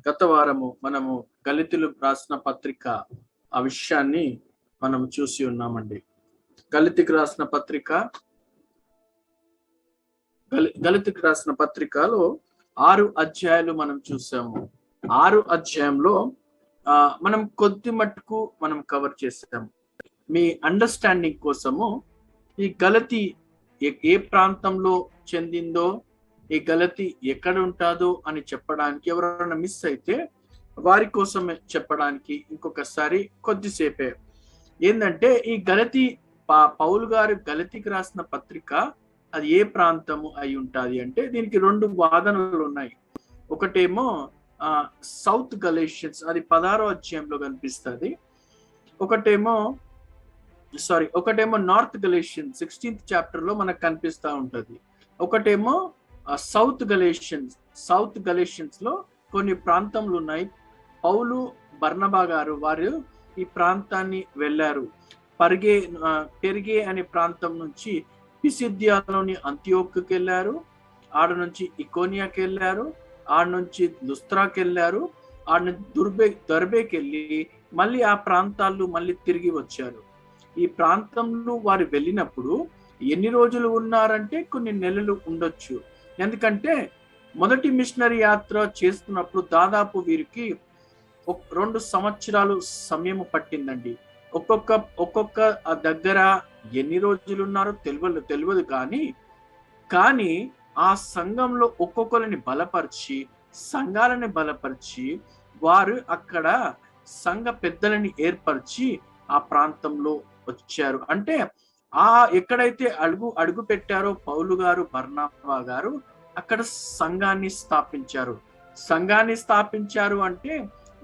గత వారము మనము గలితీలు రాసిన పత్రిక ఆ విషయాన్ని మనం చూసి ఉన్నామండి. గలితీకి రాసిన పత్రిక గలితీకి రాసిన పత్రికలో 6 అధ్యాయాలు మనం చూసాము. 6 అధ్యాయంలో మనం కొద్ది మట్టుకు మనం కవర్ చేసాము. మీ అండర్స్టాండింగ్ కోసము ఈ గలతీ ఏ ప్రాంతంలో చెందిందో, ఈ గలతీ ఎక్కడ ఉంటాదో అని చెప్పడానికి ఎవరైనా మిస్ అయితే వారి కోసమే చెప్పడానికి ఇంకొకసారి కొద్దిసేపే ఏంటంటే, ఈ గలతీ పౌలు గారు గలతీకి రాసిన పత్రిక అది ఏ ప్రాంతము అయి ఉంటుంది అంటే, దీనికి 2 వాదనలు ఉన్నాయి. ఒకటేమో సౌత్ గలేషియన్స్, అది 16వ అధ్యాయంలో కనిపిస్తుంది. ఒకటేమో నార్త్ గలేషియన్ 16th చాప్టర్ లో మనకు కనిపిస్తూ ఉంటది. ఒకటేమో సౌత్ గలేషియన్స్ లో కొన్ని ప్రాంతములు ఉన్నాయి. పౌలు బర్నబా గారు వారు ఈ ప్రాంతాన్ని వెళ్ళారు. పెరిగే అనే ప్రాంతం నుంచి పిసిద్యాలోని అంతియోకుకి వెళ్ళారు, ఆడ నుంచి ఇకోనియాకి వెళ్ళారు, ఆడ నుంచి లుస్త్రాకి వెళ్ళారు, ఆడ నుంచి దర్బేకి వెళ్ళి మళ్ళీ ఆ ప్రాంతాల్లో మళ్ళీ తిరిగి వచ్చారు. ఈ ప్రాంతంలో వారు వెళ్ళినప్పుడు ఎన్ని రోజులు ఉన్నారంటే కొన్ని నెలలు ఉండొచ్చు. ఎందుకంటే మొదటి మిషనరీ యాత్ర చేస్తున్నప్పుడు దాదాపు వీరికి 2 సంవత్సరాలు సమయం పట్టిందండి. ఒక్కొక్క దగ్గర ఎన్ని రోజులు ఉన్నారో తెలియదు కానీ ఆ సంఘంలో ఒక్కొక్కరిని సంఘాలని బలపరిచి వారు అక్కడ సంఘ పెద్దలని ఏర్పరిచి ఆ ప్రాంతంలో వచ్చారు. అంటే ఎక్కడైతే అడుగు పెట్టారో పౌలు గారు బర్నబా గారు అక్కడ సంఘాన్ని స్థాపించారు అంటే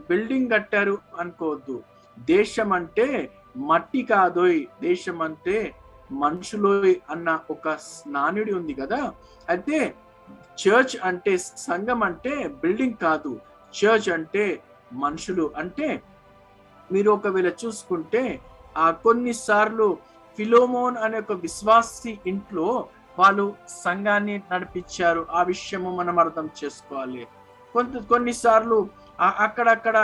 బిల్డింగ్ కట్టారు అనుకోవద్దు. దేశం అంటే మట్టి కాదోయ్, దేశం అంటే మనుషులోయ్ అన్న ఒక నానుడి ఉంది కదా. అయితే చర్చ్ అంటే, సంఘం అంటే బిల్డింగ్ కాదు, చర్చ్ అంటే మనుషులు. అంటే మీరు ఒకవేళ చూసుకుంటే కొన్నిసార్లు ఫిలోమోన్ అనే ఒక విశ్వాసి ఇంట్లో వాళ్ళు సంఘాన్ని నడిపించారు. ఆ విషయము మనం అర్థం చేసుకోవాలి. కొన్నిసార్లు అక్కడక్కడ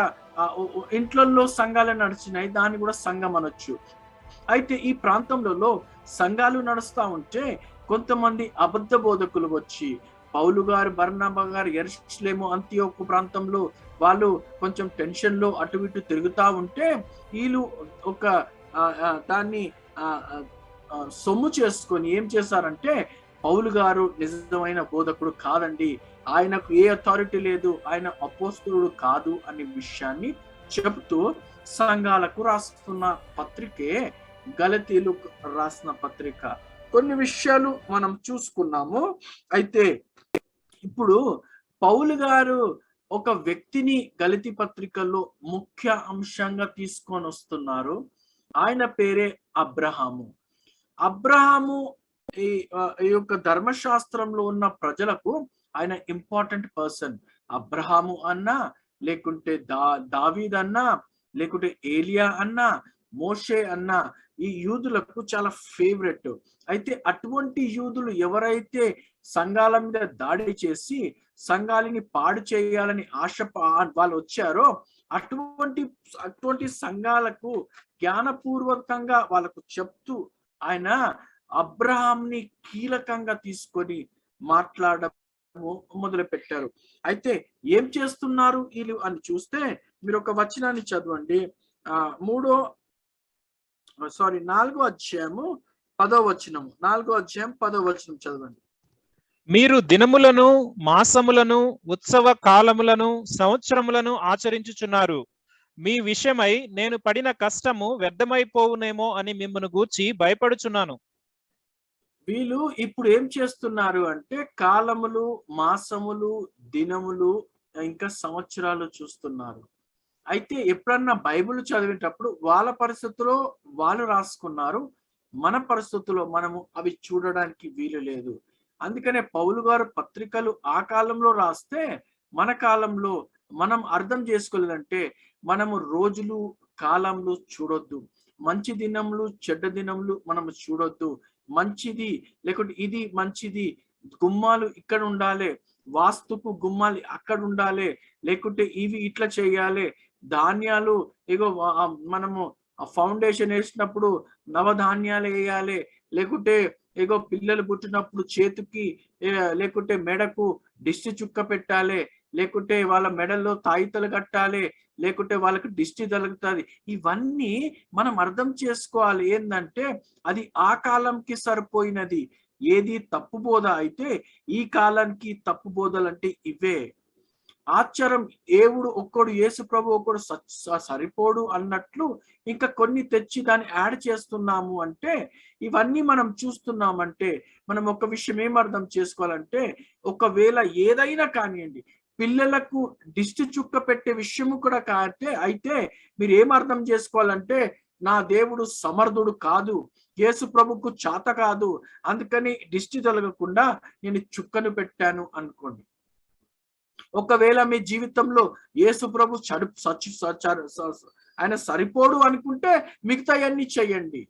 ఇంట్లలో సంఘాలు నడిచినాయి, దాన్ని కూడా సంఘం అనొచ్చు. అయితే ఈ ప్రాంతంలో సంఘాలు నడుస్తూ ఉంటే కొంతమంది అబద్ధ బోధకులు వచ్చి పౌలు గారు బర్నబా గారు యెరూషలేము అంతియోకు ప్రాంతంలో వాళ్ళు కొంచెం టెన్షన్ లో అటు ఇటు తిరుగుతా ఉంటే వీళ్ళు ఒక దాన్ని సొమ్ము చేసుకొని ఏం చేశారంటే, పౌలు గారు నిజమైన బోధకుడు కాదండి, ఆయనకు ఏ అథారిటీ లేదు, ఆయన అపోస్తలుడు కాదు అనే విషయాన్ని చెబుతూ సంఘాలకు రాస్తున్న పత్రికే గలతీలు రాసిన పత్రిక. కొన్ని విషయాలు మనం చూసుకున్నాము. అయితే ఇప్పుడు పౌలు గారు ఒక వ్యక్తిని గలతీ పత్రికల్లో ముఖ్య అంశంగా తీసుకొని వస్తున్నారు. ఆయన పేరే అబ్రహాము. ఈ యొక్క ధర్మశాస్త్రంలో ఉన్న ప్రజలకు ఆయన ఇంపార్టెంట్ పర్సన్. అబ్రహాము అన్నా, లేకుంటే దావీద్ అన్నా, లేకుంటే ఏలియా అన్నా, మోషే అన్నా, ఈ యూదులకు చాలా ఫేవరెట్. అయితే అటువంటి యూదులు ఎవరైతే సంఘాల మీద దాడి చేసి సంఘాలని పాడు చేయాలని వాళ్ళు వచ్చారో అటువంటి సంఘాలకు జ్ఞానపూర్వకంగా వాళ్ళకు చెప్తూ ఆయన అబ్రహాంని కీలకంగా తీసుకొని మాట్లాడడం మొదలు పెట్టారు. అయితే ఏం చేస్తున్నారు వీళ్ళు అని చూస్తే మీరు ఒక వచనాన్ని చదవండి. 4వ అధ్యాయము 10వ వచనం. 4వ అధ్యాయం 10వ వచనం చదవండి. మీరు దినములను, మాసములను, ఉత్సవ కాలములను, సంవత్సరములను ఆచరించుచున్నారు. మీ విషయమై నేను పడిన కష్టము వ్యర్థమైపోవునేమో అని మిమ్మల్ని గూర్చి భయపడుచున్నాను. వీళ్ళు ఇప్పుడు ఏం చేస్తున్నారు అంటే కాలములు, మాసములు, దినములు, ఇంకా సంవత్సరాలు చూస్తున్నారు. అయితే ఎప్పుడన్నా బైబిల్ చదివేటప్పుడు వాళ్ళ పరిస్థితుల్లో వాళ్ళు రాసుకున్నారు, మన పరిస్థితుల్లో మనము అవి చూడడానికి వీలు లేదు. అందుకనే పౌలు గారు పత్రికలు ఆ కాలంలో రాస్తే మన కాలంలో మనం అర్థం చేసుకోలేదంటే మనము రోజులు కాలంలో చూడొద్దు, మంచి దినములు చెడ్డ దినములు మనము చూడొద్దు. మంచిది లేకుంటే ఇది మంచిది, గుమ్మాలు ఇక్కడ ఉండాలి, వాస్తుకు గుమ్మాలు అక్కడ ఉండాలి, లేకుంటే ఇవి ఇట్లా చేయాలి, ధాన్యాలు ఇగో మనము ఫౌండేషన్ వేసినప్పుడు నవధాన్యాలు వేయాలి, లేకుంటే ఇగో పిల్లలు పుట్టినప్పుడు చేతికి లేకుంటే మెడకు దిష్టి చుక్క పెట్టాలి, లేకుంటే వాళ్ళ మెడల్లో తాయితలు కట్టాలి, లేకుంటే వాళ్ళకి దిష్టి తగులుతుంది. ఇవన్నీ మనం అర్థం చేసుకోవాలి. ఏంటంటే అది ఆ కాలంకి సరిపోయినది. ఏది తప్పు బోధ అయితే ఈ కాలానికి తప్పు బోధలు అంటే ఇవే. ఆచారం దేవుడు ఒక్కడు, యేసు ప్రభు ఒక్కడు సరిపోడు అన్నట్లు ఇంకా కొన్ని తెచ్చి దాన్ని యాడ్ చేస్తున్నాము అంటే, ఇవన్నీ మనం చూస్తున్నామంటే మనం ఒక విషయం ఏం అర్థం చేసుకోవాలంటే, ఒకవేళ ఏదైనా కానివ్వండి, పిల్లలకు దిష్టి చుక్క పెట్టే విషయము కూడా అయితే మీరు ఏం అర్థం చేసుకోవాలంటే, నా దేవుడు సమర్థుడు కాదు, యేసు ప్రభుకు చేత కాదు, అందుకని దిష్టి తొలగకుండా నేను చుక్కను పెట్టాను అనుకోండి. ఒకవేళ మీ జీవితంలో యేసు ప్రభు ఆయన సరిపోడు అనుకుంటే మిగతా అన్ని చెయ్యండి.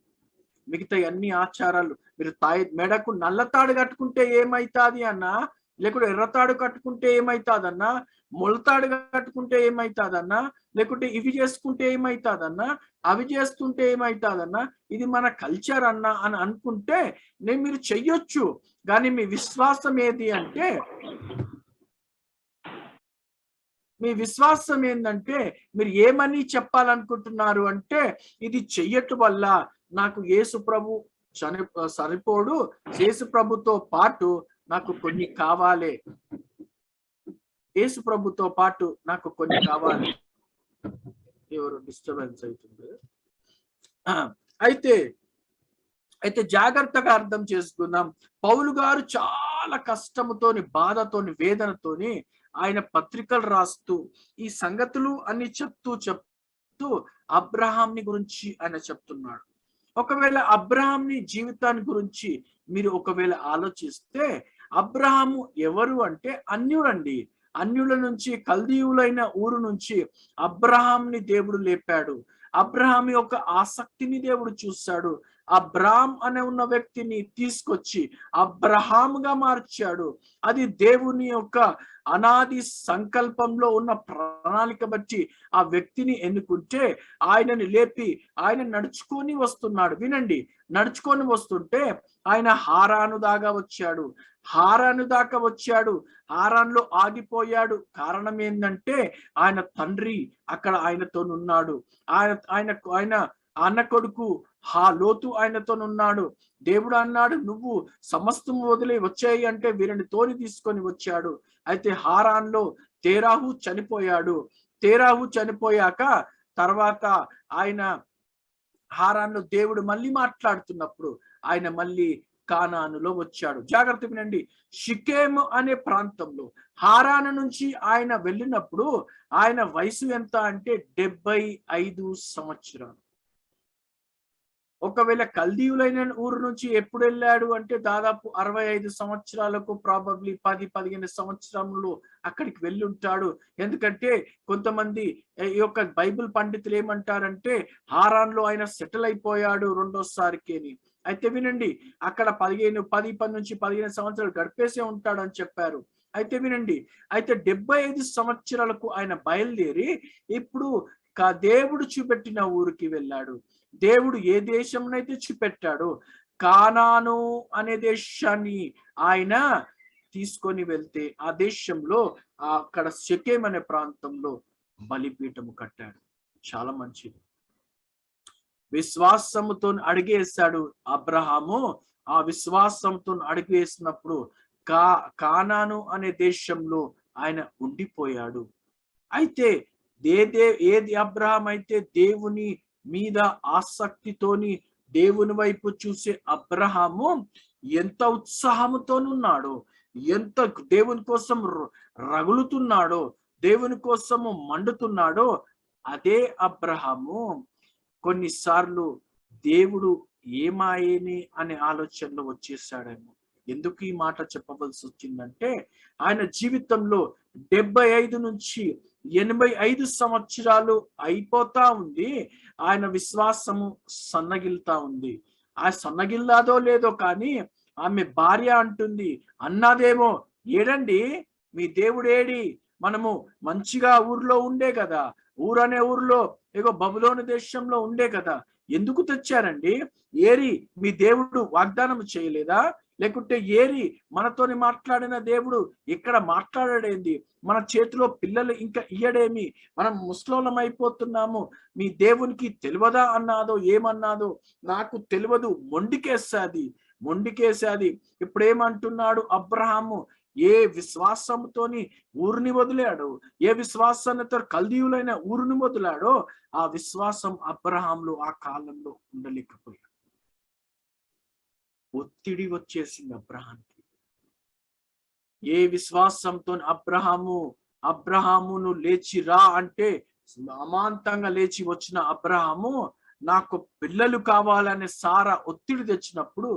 మిగతా అన్ని ఆచారాలు మీరు మెడకు నల్లతాడు కట్టుకుంటే ఏమైతాది అన్నా, లేకుంటే ఎర్రతాడు కట్టుకుంటే ఏమైతాదన్నా, మొలతాడు కట్టుకుంటే ఏమైతాదన్నా, లేకుంటే ఇవి చేసుకుంటే ఏమైతాదన్నా, అవి చేస్తుంటే ఏమైతాదన్నా, ఇది మన కల్చర్ అన్నా అని అనుకుంటే మీరు చెయ్యొచ్చు. కానీ మీ విశ్వాసం ఏది అంటే, మీ విశ్వాసం ఏంటంటే మీరు ఏమని చెప్పాలనుకుంటున్నారు అంటే, ఇది చెయ్యటం వల్ల నాకు యేసు ప్రభు సరిపోడు, యేసు ప్రభుతో పాటు నాకు కొన్ని కావాలి, యేసు ప్రభుతో పాటు నాకు కొన్ని కావాలి. ఎవరు డిస్టర్బెన్స్ అవుతుంది. అయితే అయితే జాగ్రత్తగా అర్థం చేసుకుందాం. పౌలు గారు చాలా కష్టముతోని, బాధతోని, వేదనతోని ఆయన పత్రికలు రాస్తూ ఈ సంగతులు అన్ని చెప్తూ అబ్రహాంని గురించి ఆయన చెప్తున్నాడు. ఒకవేళ అబ్రహాంని జీవితాన్ని గురించి మీరు ఒకవేళ ఆలోచిస్తే, అబ్రహాము ఎవరు అంటే అన్యుడండి. అన్యుల నుంచి, కల్దీయులైన ఊరు నుంచి అబ్రహాంని దేవుడు లేపాడు. అబ్రహాం యొక్క ఆసక్తిని దేవుడు చూశాడు. అబ్రామ్ అనే ఉన్న వ్యక్తిని తీసుకొచ్చి అబ్రహాముగా మార్చాడు. అది దేవుని యొక్క అనాది సంకల్పంలో ఉన్న ప్రణాళిక బట్టి ఆ వ్యక్తిని ఎన్నుకుంటే ఆయనని లేపి ఆయన నడుచుకొని వస్తున్నాడు. వినండి, నడుచుకొని వస్తుంటే ఆయన హారాను దాకా వచ్చాడు. హారాన్లో ఆగిపోయాడు. కారణం ఏంటంటే ఆయన తండ్రి అక్కడ ఆయనతో ఉన్నాడు. ఆయన అన్న కొడుకు లోతు ఆయనతో ఉన్నాడు. దేవుడు అన్నాడు, నువ్వు సమస్తం వదిలి వచ్చాయి అంటే వీరిని తోని తీసుకొని వచ్చాడు. అయితే హారాన్లో తేరాహు చనిపోయాక తర్వాత ఆయన హారాన్లో దేవుడు మళ్ళీ మాట్లాడుతున్నప్పుడు ఆయన మళ్ళీ కానానులో వచ్చాడు. జాగ్రత్త వినండి, షికేము అనే ప్రాంతంలో హారాను నుంచి ఆయన వెళ్ళినప్పుడు ఆయన వయసు ఎంత అంటే 75 సంవత్సరాలు. ఒకవేళ కల్దీయులైన ఊరు నుంచి ఎప్పుడు వెళ్ళాడు అంటే దాదాపు 65 సంవత్సరాలకు, ప్రాబబ్లీ 10-15 సంవత్సరంలో అక్కడికి వెళ్ళి ఉంటాడు. ఎందుకంటే కొంతమంది ఈ యొక్క బైబిల్ పండితులు ఏమంటారంటే హారాన్లో ఆయన సెటిల్ అయిపోయాడు రెండోసారికి అని. అయితే వినండి, అక్కడ 10 నుంచి 15 సంవత్సరాలు గడిపేసే ఉంటాడు అని చెప్పారు. అయితే వినండి, అయితే 75 సంవత్సరాలకు ఆయన బయలుదేరి ఇప్పుడు దేవుడు చూపెట్టిన ఊరికి వెళ్ళాడు. దేవుడు ఏ దేశంనైతే చూపెట్టాడో కానాను అనే దేశాన్ని ఆయన తీసుకొని వెళ్తే ఆ దేశంలో అక్కడ షెకెం అనే ప్రాంతంలో బలిపీఠము కట్టాడు. చాలా మంచిది. విశ్వాసముతో అడిగేశాడు అబ్రహాము. ఆ విశ్వాసంతో అడిగేసినప్పుడు కానాను అనే దేశంలో ఆయన ఉండిపోయాడు. అయితే ఏది అబ్రహాం అయితే దేవుని మీద ఆసక్తితోని దేవుని వైపు చూసే అబ్రహాము ఎంత ఉత్సాహముతోనున్నాడో, ఎంత దేవుని కోసం రగులుతున్నాడో, దేవుని కోసము మండుతున్నాడో, అదే అబ్రహాము కొన్నిసార్లు దేవుడు ఏమాయేని అనే ఆలోచనలో వచ్చేసాడేమో. ఎందుకు ఈ మాట చెప్పవలసి వచ్చిందంటే ఆయన జీవితంలో 75 నుంచి 85 సంవత్సరాలు అయిపోతా ఉంది. ఆయన విశ్వాసము సన్నగిల్తా ఉంది. ఆ సన్నగిల్లాదో లేదో కానీ ఆమె భార్య అంటుంది, అన్నదేమో, ఏడండి మీ దేవుడేడి? మనము మంచిగా ఊర్లో ఉండే కదా, ఊరనే ఊర్లో ఏగో బబులోను దేశంలో ఉండే కదా, ఎందుకు తెచ్చారండి? ఏరి మీ దేవుడు వాగ్దానం చేయలేదా? లేకుంటే ఏరి మనతోని మాట్లాడిన దేవుడు ఇక్కడ మాట్లాడాడేంది? మన చేతిలో పిల్లలు ఇంకా ఇయ్యడేమి? మనం ముస్లోలం అయిపోతున్నాము, మీ దేవునికి తెలియదా అన్నాదో ఏమన్నాదో నాకు తెలియదు, మొండికేసాది. ఇప్పుడు ఏమంటున్నాడు అబ్రహాము? ఏ విశ్వాసంతోని ఊరిని వదిలాడో, ఏ విశ్వాసంతో కల్దీయులైన ఊరిని వదిలాడో, ఆ విశ్వాసం అబ్రహాంలో ఆ కాలంలో ఉండలేకపోయాడు. ఒత్తిడి వచ్చేసింది అబ్రహాంకి. ఏ విశ్వాసంతో అబ్రహామును లేచి రా అంటే అమాంతంగా లేచి వచ్చిన అబ్రహాము నాకు పిల్లలు కావాలనే సారా ఒత్తిడి తెచ్చినప్పుడు,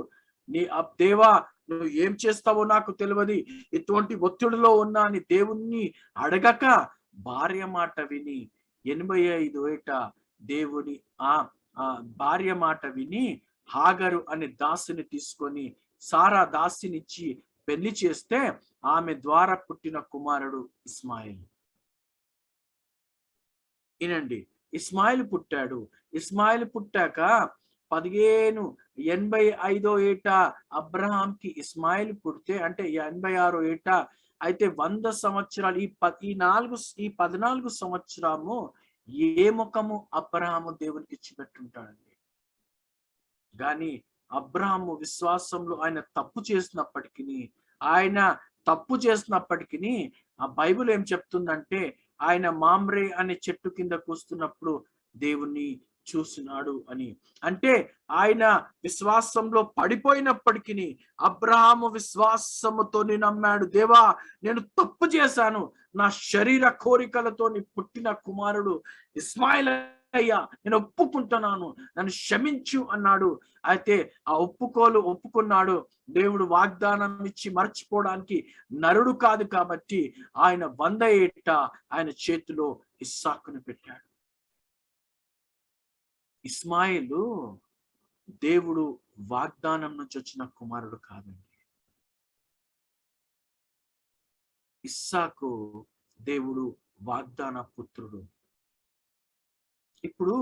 దేవా నువ్వు ఏం చేస్తావో నాకు తెలియదు, ఇటువంటి ఒత్తిడిలో ఉన్నా అని దేవుణ్ణి అడగక భార్య మాట విని 85 ఏట దేవుని ఆ భార్య మాట విని హాగరు అనే దాసిని తీసుకొని సారా దాసినిచ్చి పెళ్లి చేస్తే ఆమె ద్వారా పుట్టిన కుమారుడు ఇస్మాయిల్. వినండి, ఇస్మాయిల్ పుట్టాడు. ఇస్మాయిల్ పుట్టాక 1585 ఏట అబ్రహాంకి ఇస్మాయిల్ పుడితే, అంటే 86 ఏట అయితే 100 సంవత్సరాలు. ఈ 14 సంవత్సరము ఏ ముఖము అబ్రహాము దేవునికి ఇచ్చిపెట్టుంటాడండి. కానీ అబ్రహాము విశ్వాసంలో ఆయన తప్పు చేసినప్పటికీ ఆ బైబిల్ ఏం చెప్తుందంటే, ఆయన మామ్రే అనే చెట్టు కింద కూస్తున్నప్పుడు దేవుణ్ణి చూసినాడు అని. అంటే ఆయన విశ్వాసంలో పడిపోయినప్పటికీ అబ్రహాము విశ్వాసముతో నమ్మాడు, దేవా నేను తప్పు చేశాను, నా శరీర కోరికలతోని పుట్టిన కుమారుడు ఇస్మాయిల్ అయ్యా, నేను ఒప్పుకుంటున్నాను, నన్ను క్షమించు అన్నాడు. అయితే ఆ ఒప్పుకున్నాడు. దేవుడు వాగ్దానం ఇచ్చి మర్చిపోవడానికి నరుడు కాదు కాబట్టి ఆయన 100 ఏట ఆయన చేతిలో ఇస్సాకును పెట్టాడు. ఇస్మాయిలు దేవుడు వాగ్దానం నుంచి వచ్చిన కుమారుడు కాదండి. ఇస్సాకు దేవుడు వాగ్దాన పుత్రుడు. ఇప్పుడు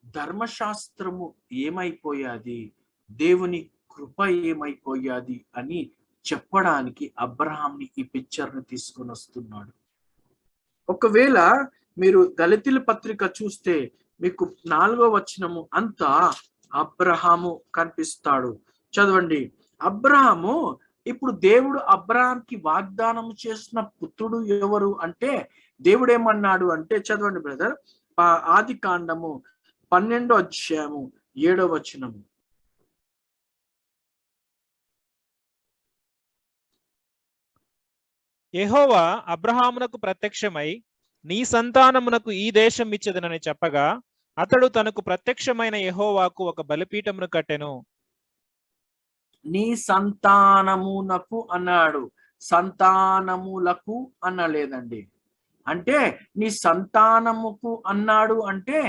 ధర్మశాస్త్రము ఏమైపోయాది, దేవుని కృప ఏమైపోయాది అని చెప్పడానికి అబ్రహాంని ఈ పిక్చర్ని తీసుకొని వస్తున్నాడు. ఒకవేళ మీరు గలతీల పత్రిక చూస్తే మీకు 4వ వచనము అంతా అబ్రహాము కనిపిస్తాడు. చదవండి. అబ్రహాము, ఇప్పుడు దేవుడు అబ్రహాంకి వాగ్దానం చేసిన పుత్రుడు ఎవరు అంటే, దేవుడు ఏమన్నాడు అంటే, చదవండి బ్రదర్, ఆది కాండము 12వ అధ్యాయము 7వ వచనము. యెహోవా అబ్రహామునకు ప్రత్యక్షమై నీ సంతానమునకు ఈ దేశం ఇచ్చెదనని చెప్పగా అతడు తనకు ప్రత్యక్షమైన యెహోవాకు ఒక బలిపీఠమును కట్టెను. నీ సంతానమునకు అన్నాడు, సంతానములకు అనలేదండి. అంటే నీ సంతానముకు అన్నాడు అంటే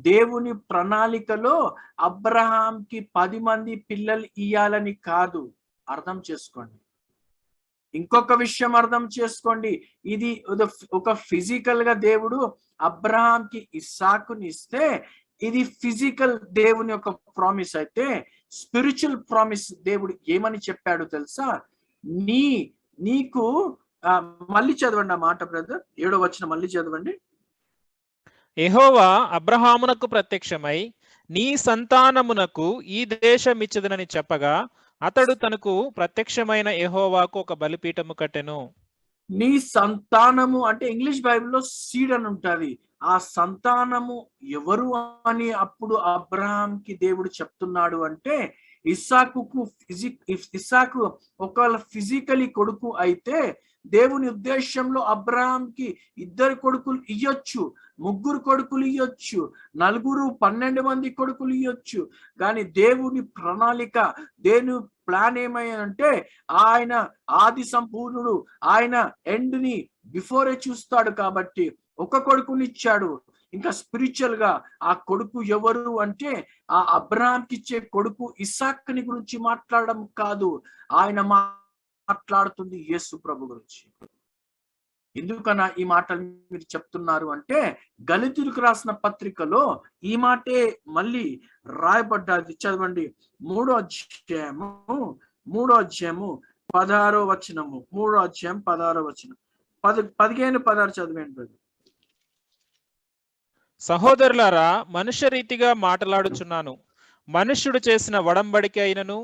దేవుని ప్రణాళికలో అబ్రహాంకి 10 మంది పిల్లలు ఇయ్యాలని కాదు. అర్థం చేసుకోండి. ఇంకొక విషయం అర్థం చేసుకోండి, ఇది ఒక ఫిజికల్ గా దేవుడు అబ్రహాంకి ఇస్సాకుని ఇస్తే ఇది ఫిజికల్ దేవుని యొక్క ప్రామిస్. అయితే స్పిరిచువల్ ప్రామిస్ దేవుడు ఏమని చెప్పాడు తెలుసా? నీకు మళ్ళీ చదవండి ఆ మాట బ్రదర్, 7వ వచనం మళ్ళీ చదవండి. యెహోవా అబ్రహామునకు ప్రత్యక్షమై నీ సంతానమునకు ఈ దేశం ఇచ్చెదనని చెప్పగా అతడు తనకు ప్రత్యక్షమైన యెహోవాకు ఒక బలిపీఠము కట్టెను. నీ సంతానము అంటే ఇంగ్లీష్ బైబిల్లో సీడ్ అని ఉంటది. ఆ సంతానము ఎవరు అని అప్పుడు అబ్రహాంకి దేవుడు చెప్తున్నాడు అంటే, ఇస్సాకు ఒకవేళ ఫిజికలీ కొడుకు అయితే దేవుని ఉద్దేశంలో అబ్రహాంకి 2 కొడుకులు ఇయ్యొచ్చు, 3 కొడుకులు ఇయ్యొచ్చు, 4, 12 మంది కొడుకులు ఇయ్యొచ్చు. కానీ దేవుని ప్రణాళిక, దేవుని ప్లాన్ ఏమైందంటే ఆయన ఆది సంపూర్ణుడు, ఆయన ఎండ్ ని బిఫోరే చూస్తాడు కాబట్టి ఒక కొడుకుని ఇచ్చాడు. ఇంకా స్పిరిచువల్ గా ఆ కొడుకు ఎవరు అంటే ఆ అబ్రహాంకి ఇచ్చే కొడుకు ఇస్సాకుని గురించి మాట్లాడడం కాదు, ఆయన మాట్లాడుతుంది యేసు ప్రభు గురించి. ఎందుకన్నా ఈ మాటలు మీరు చెప్తున్నారు అంటే, గలితీయులకు రాసిన పత్రికలో ఈ మాటే మళ్ళీ రాయబడ్డది. చదవండి. 3వ అధ్యాయము 16వ వచనము. 3వ అధ్యాయం 16వ వచనం. 15, 16 చదివేండి బ్రదర్. సహోదరులారా, మనుష్య రీతిగా మాట్లాడుచున్నాను. మనుష్యుడు చేసిన వడంబడిక అయినను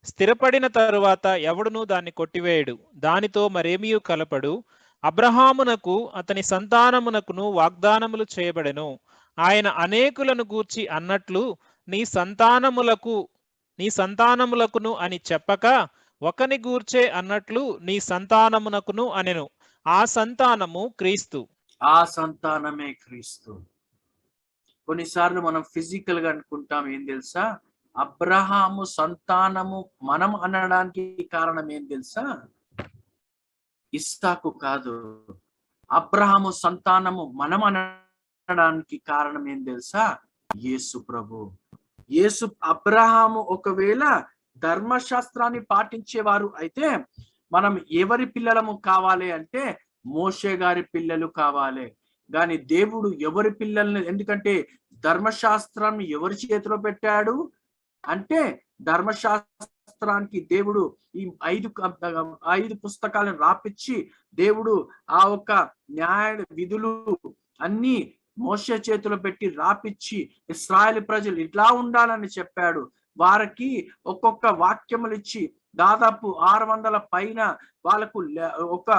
స్థిరపడిన తరువాత ఎవడునూ దాన్ని కొట్టివేయడు, దానితో మరేమీ కలపడు. అబ్రహామునకు అతని సంతానమునకును వాగ్దానములు చేయబడెను. ఆయన అనేకులను గూర్చి అన్నట్లు నీ సంతానములకును అని చెప్పక, ఒకని గూర్చే అన్నట్లు నీ సంతానమునకును అనెను. ఆ సంతానము క్రీస్తు. ఆ సంతానమే క్రీస్తు. కొన్నిసార్లు మనం ఫిజికల్ గా అనుకుంటాం, ఏం తెలుసా? అబ్రహాము సంతానము మనం అనడానికి కారణం ఏం తెలుసా? ఇస్సాకు కాదు. అబ్రహాము సంతానము మనం అనడానికి కారణం ఏం తెలుసా? యేసు ప్రభు. అబ్రహాము ఒకవేళ ధర్మశాస్త్రాన్ని పాటించేవారు అయితే మనం ఎవరి పిల్లలము కావాలి అంటే మోషే గారి పిల్లలు కావాలి. కానీ దేవుడు ఎవరి పిల్లల్ని, ఎందుకంటే ధర్మశాస్త్రాన్ని ఎవరి చేతిలో పెట్టాడు అంటే, ధర్మశాస్త్రానికి దేవుడు ఈ 5 పుస్తకాలను రాపిచ్చి, దేవుడు ఆ ఒక్క న్యాయ విధులు అన్ని మోషే చేతిలో పెట్టి రాపిచ్చి, ఇశ్రాయేలు ప్రజలు ఇట్లా ఉండాలని చెప్పాడు. వారికి ఒక్కొక్క వాక్యములు ఇచ్చి దాదాపు 600 పైన వాళ్ళకు ఒక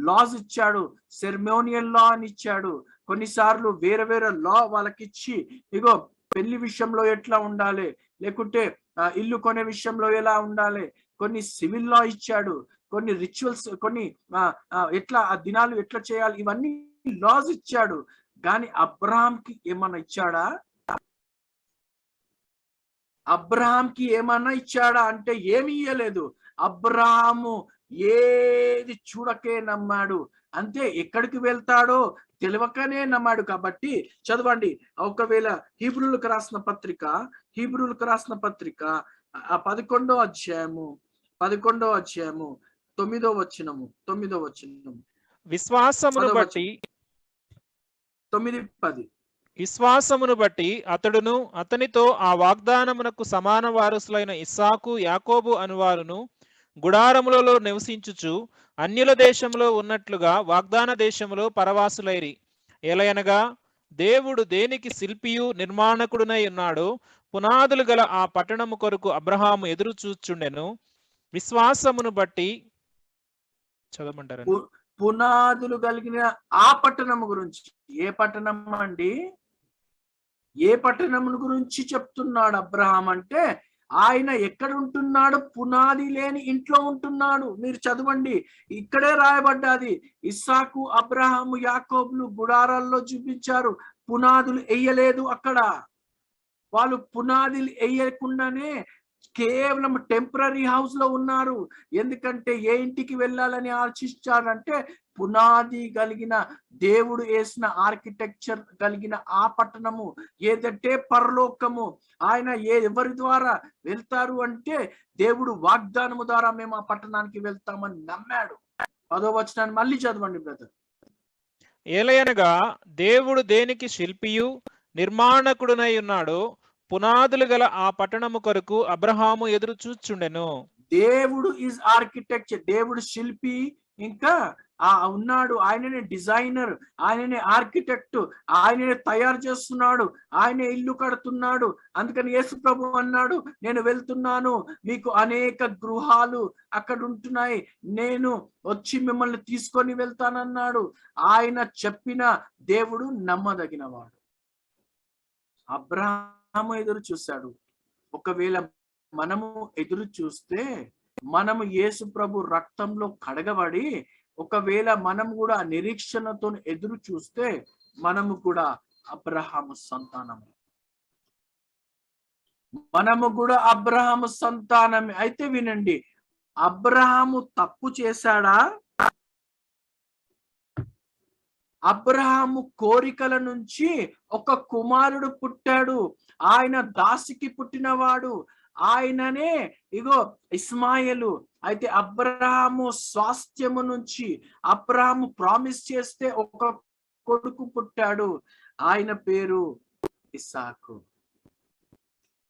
లాస్ ఇచ్చాడు. సెరమోనియల్ లా అని ఇచ్చాడు. కొన్నిసార్లు వేరే వేరే లా వాళ్ళకి ఇచ్చి, ఇగో పెళ్లి విషయంలో ఎట్లా ఉండాలి, లేకుంటే ఇల్లు కొనే విషయంలో ఎలా ఉండాలి, కొన్ని సివిల్ లా ఇచ్చాడు, కొన్ని రిచువల్స్, కొన్ని ఎట్లా ఆ దినాలు ఎట్లా చేయాలి, ఇవన్నీ లాస్ ఇచ్చాడు. కానీ అబ్రహాంకి ఏమన్నా ఇచ్చాడా? అబ్రహాంకి ఏమన్నా ఇచ్చాడా అంటే ఏమి ఇయ్యలేదు. అబ్రహాము ఏది చూడకే నమ్మాడు. అంతే, ఎక్కడికి వెళ్తాడో తెలియకనే నమ్మాడు. కాబట్టి చదవండి. ఒకవేళ హీబ్రూలకు రాసిన పత్రిక 11వ అధ్యాయము 9వ వచనము. విశ్వాసమును బట్టి 9:10 విశ్వాసమును బట్టి అతడును అతనితో ఆ వాగ్దానమునకు సమాన వారసులైన ఇస్సాకు, యాకోబు అనువారును గుడారములలో నివసించుచు అన్యుల దేశంలో ఉన్నట్లుగా వాగ్దాన దేశములో పరవాసులైరి. ఎలయనగా దేవుడు దేనికి శిల్పియు నిర్మాణకుడునై ఉన్నాడో పునాదులు గల ఆ పట్టణము కొరకు అబ్రహాము ఎదురు చూచుండెను. విశ్వాసమును బట్టి చదవమంటారు. పునాదులు కలిగిన ఆ పట్టణము గురించి, ఏ పట్టణం అండి? ఏ పట్టణం గురించి చెప్తున్నాడు అబ్రహాం అంటే, ఆయన ఎక్కడ ఉంటున్నాడు? పునాది లేని ఇంట్లో ఉంటున్నాడు. మీరు చదవండి, ఇక్కడే రాయబడ్డాది. ఇస్సాకు, అబ్రహాము, యాకోబులు గుడారాల్లో చూపించారు, పునాదులు వేయలేదు అక్కడ. వాళ్ళు పునాదులు వేయకుండానే కేవలం టెంపరీ హౌస్ లో ఉన్నారు. ఎందుకంటే ఏ ఇంటికి వెళ్ళాలని ఆలోచించారంటే, పునాది కలిగిన దేవుడు వేసిన ఆర్కిటెక్చర్ కలిగిన ఆ పట్టణము ఏదంటే పరలోకము. ఆయన ఎవరి ద్వారా వెళ్తారు అంటే, దేవుడు వాగ్దానము ద్వారా మేము ఆ పట్టణానికి వెళ్తామని నమ్మాడు. 10వ వచనాన్ని మళ్ళీ చదవండి బ్రదర్. ఏలయనగా దేవుడు దేనికి శిల్పియు నిర్మాణకుడునై ఉన్నాడో పునాదులు గల ఆ పట్టణము కొరకు అబ్రహాము ఎదురు చూచుండెను. దేవుడు ఈజ్ ఆర్కిటెక్చర్. దేవుడు శిల్పి, ఇంకా ఉన్నాడు. ఆయననే డిజైనర్, ఆయననే ఆర్కిటెక్ట్, ఆయననే తయారు చేస్తున్నాడు, ఆయనే ఇల్లు కడుతున్నాడు. అందుకని యేసు ప్రభు అన్నాడు, నేను వెళ్తున్నాను, మీకు అనేక గృహాలు అక్కడ ఉంటున్నాయి, నేను వచ్చి మిమ్మల్ని తీసుకొని వెళ్తానన్నాడు. ఆయన చెప్పిన దేవుడు నమ్మదగినవాడు. అబ్రహాము ఎదురు చూశాడు. ఒకవేళ మనము ఎదురు చూస్తే, మనము యేసు ప్రభు రక్తంలో కడగబడి, ఒకవేళ మనం కూడా నిరీక్షణతో ఎదురు చూస్తే, మనము కూడా అబ్రహాము సంతానమే. మనము కూడా అబ్రహాము సంతానమే. అయితే వినండి, అబ్రహాము తప్పు చేశాడా? అబ్రహాము కోరికల నుంచి ఒక కుమారుడు పుట్టాడు. ఆయన దాసికి పుట్టినవాడు. ఆయననే ఇగో ఇస్మాయిలు. అయితే అబ్రహాము స్వాస్థ్యము నుంచి అబ్రహాము ప్రామిస్ చేస్తే ఒక కొడుకు పుట్టాడు. ఆయన పేరు ఇస్సాకు.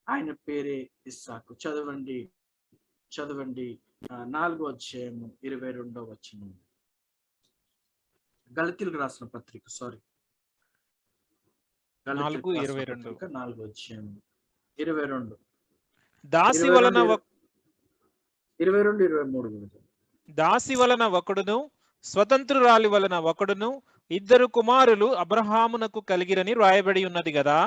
ఆయన పేరే ఇస్సాకు. చదవండి 4వ అధ్యాయము 22వ వచనం. గలతీయులకు రాసిన పత్రిక 4:22. 22 దాసి వలన 23. దాసి వలన ఒకడును స్వతంత్రురాలి వలన ఒకడును ఇద్దరు కుమారులు అబ్రహామునకు కలిగిరని వ్రాయబడి ఉన్నది కదా.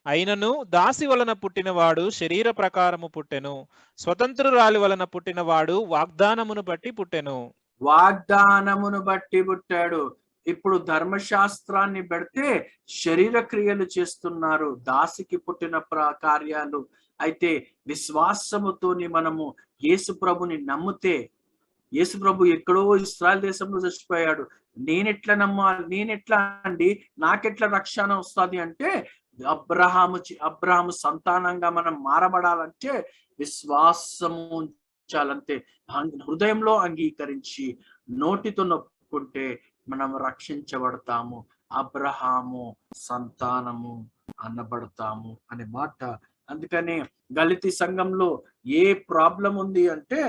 అయినను దాసి వలన పుట్టినవాడు శరీర ప్రకారము పుట్టెను, స్వతంత్రురాలి వలన పుట్టినవాడు వాగ్దానమును బట్టి పుట్టెను. వాగ్దానమును బట్టి పుట్టాడు. ఇప్పుడు ధర్మశాస్త్రాన్ని పెడితే శరీర క్రియలు చేస్తున్నారు, దాసికి పుట్టిన కార్యాలు. అయితే విశ్వాసముతోని మనము యేసు ప్రభుని నమ్మితే, యేసు ప్రభు ఎక్కడో ఇశ్రాయేల్ దేశంలో చచ్చిపోయాడు, నేనెట్లా నమ్మాలి, నేనెట్లా అండి, నాకెట్లా రక్షణ వస్తుంది అంటే, అబ్రహాము సంతానంగా మనం మారబడాలంటే విశ్వాసము ఉంచాలంతే. హృదయంలో అంగీకరించి నోటితో నొప్పుకుంటే మనం రక్షించబడతాము, అబ్రహాము సంతానము అనబడతాము అనే మాట. అందుకనే గలితీ సంఘంలో ఏ ప్రాబ్లం ఉంది అంటే,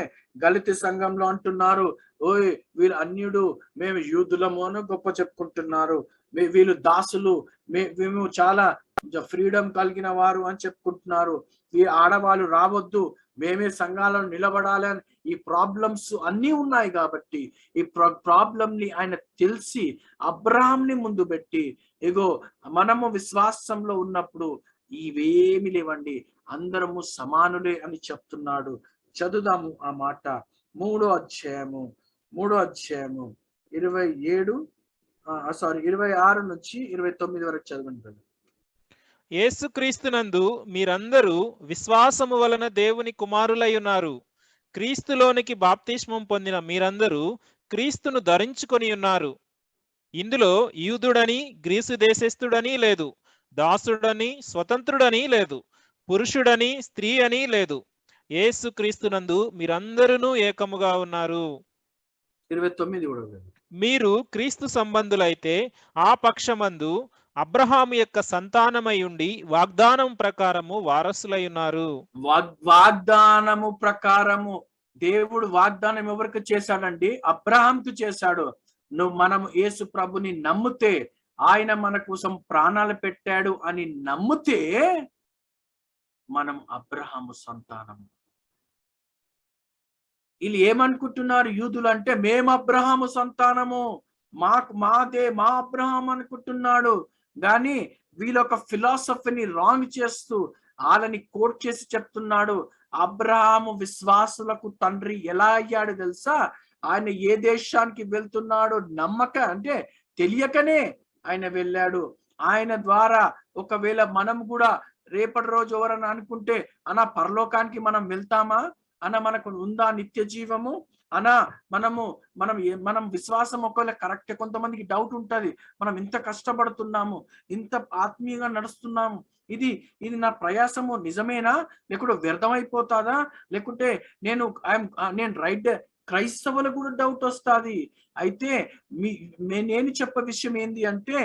గలితీ సంఘంలో అంటున్నారు, ఓయ్ వీళ్ళు అన్యుడు, మేము యూదులము అని గొప్ప చెప్పుకుంటున్నారు, వీళ్ళు దాసులు, మేము చాలా ఫ్రీడమ్ కలిగిన వారు అని చెప్పుకుంటున్నారు, ఈ ఆడవాళ్ళు రావద్దు, మేమే సంఘాలను నిలబడాలి అని. ఈ ప్రాబ్లమ్స్ అన్నీ ఉన్నాయి కాబట్టి ఈ ప్రాబ్లం ని ఆయన తెలిసి అబ్రహాంని ముందు పెట్టి, ఇగో మనము విశ్వాసంలో ఉన్నప్పుడు ఇవేమి లేవండి, అందరము సమానులే అని చెప్తున్నాడు. చదువుదాము ఆ మాట. 3వ అధ్యాయము 26 నుంచి 29 వరకు చదవండి. యేసుక్రీస్తునందు మీరందరూ విశ్వాసము వలన దేవుని కుమారులై ఉన్నారు. క్రీస్తులోనికి బాప్తిస్మం పొందిన మీరందరూ క్రీస్తును ధరించుకొని ఉన్నారు. ఇందులో యూదుడని గ్రీసు దేశస్థుడని లేదు, దాసుడని స్వతంత్రుడని లేదు, పురుషుడని స్త్రీ అని లేదు, యేసుక్రీస్తునందు మీరందరూ ఏకముగా ఉన్నారు. 29 మీరు క్రీస్తు సంబంధులైతే ఆ పక్షమందు అబ్రహాము యొక్క సంతానమై ఉండి వాగ్దానం ప్రకారము వారసులై ఉన్నారు. వాగ్దానము ప్రకారము దేవుడు వాగ్దానం ఎవరికి చేశాడండి? అబ్రహాంకు చేశాడు. మనం యేసు ప్రభుని నమ్మితే, ఆయన మన కోసం ప్రాణాలు పెట్టాడు అని నమ్మితే మనం అబ్రహాము సంతానము. వీళ్ళు ఏమనుకుంటున్నారు యూదులు అంటే, మేము అబ్రహాము సంతానము, మా అబ్రహాం అనుకుంటున్నాడు. కానీ వీళ్ళొక ఫిలాసఫీని రాంగ్ చేస్తూ వాళ్ళని కోట్ చేసి చెప్తున్నాడు. అబ్రహాము విశ్వాసులకు తండ్రి ఎలా అయ్యాడు తెలుసా? ఆయన ఏ దేశానికి వెళ్తున్నాడో అంటే తెలియకనే ఆయన వెళ్ళాడు. ఆయన ద్వారా ఒకవేళ మనం కూడా రేపటి రోజు ఎవరన్నా అనుకుంటే, అనా పరలోకానికి మనం వెళ్తామా అన్న, మనకు ఉందా నిత్య జీవము అనా, మనం విశ్వాసం ఒకవేళ కరెక్ట్, కొంతమందికి డౌట్ ఉంటది, మనం ఇంత కష్టపడుతున్నాము, ఇంత ఆత్మీయంగా నడుస్తున్నాము, ఇది నా ప్రయాసము నిజమేనా, లేకుంటే వ్యర్థమైపోతాదా, లేకుంటే నేను రైట్? క్రైస్తవులకు కూడా డౌట్ వస్తుంది. అయితే నేను చెప్పే విషయం ఏంది అంటే,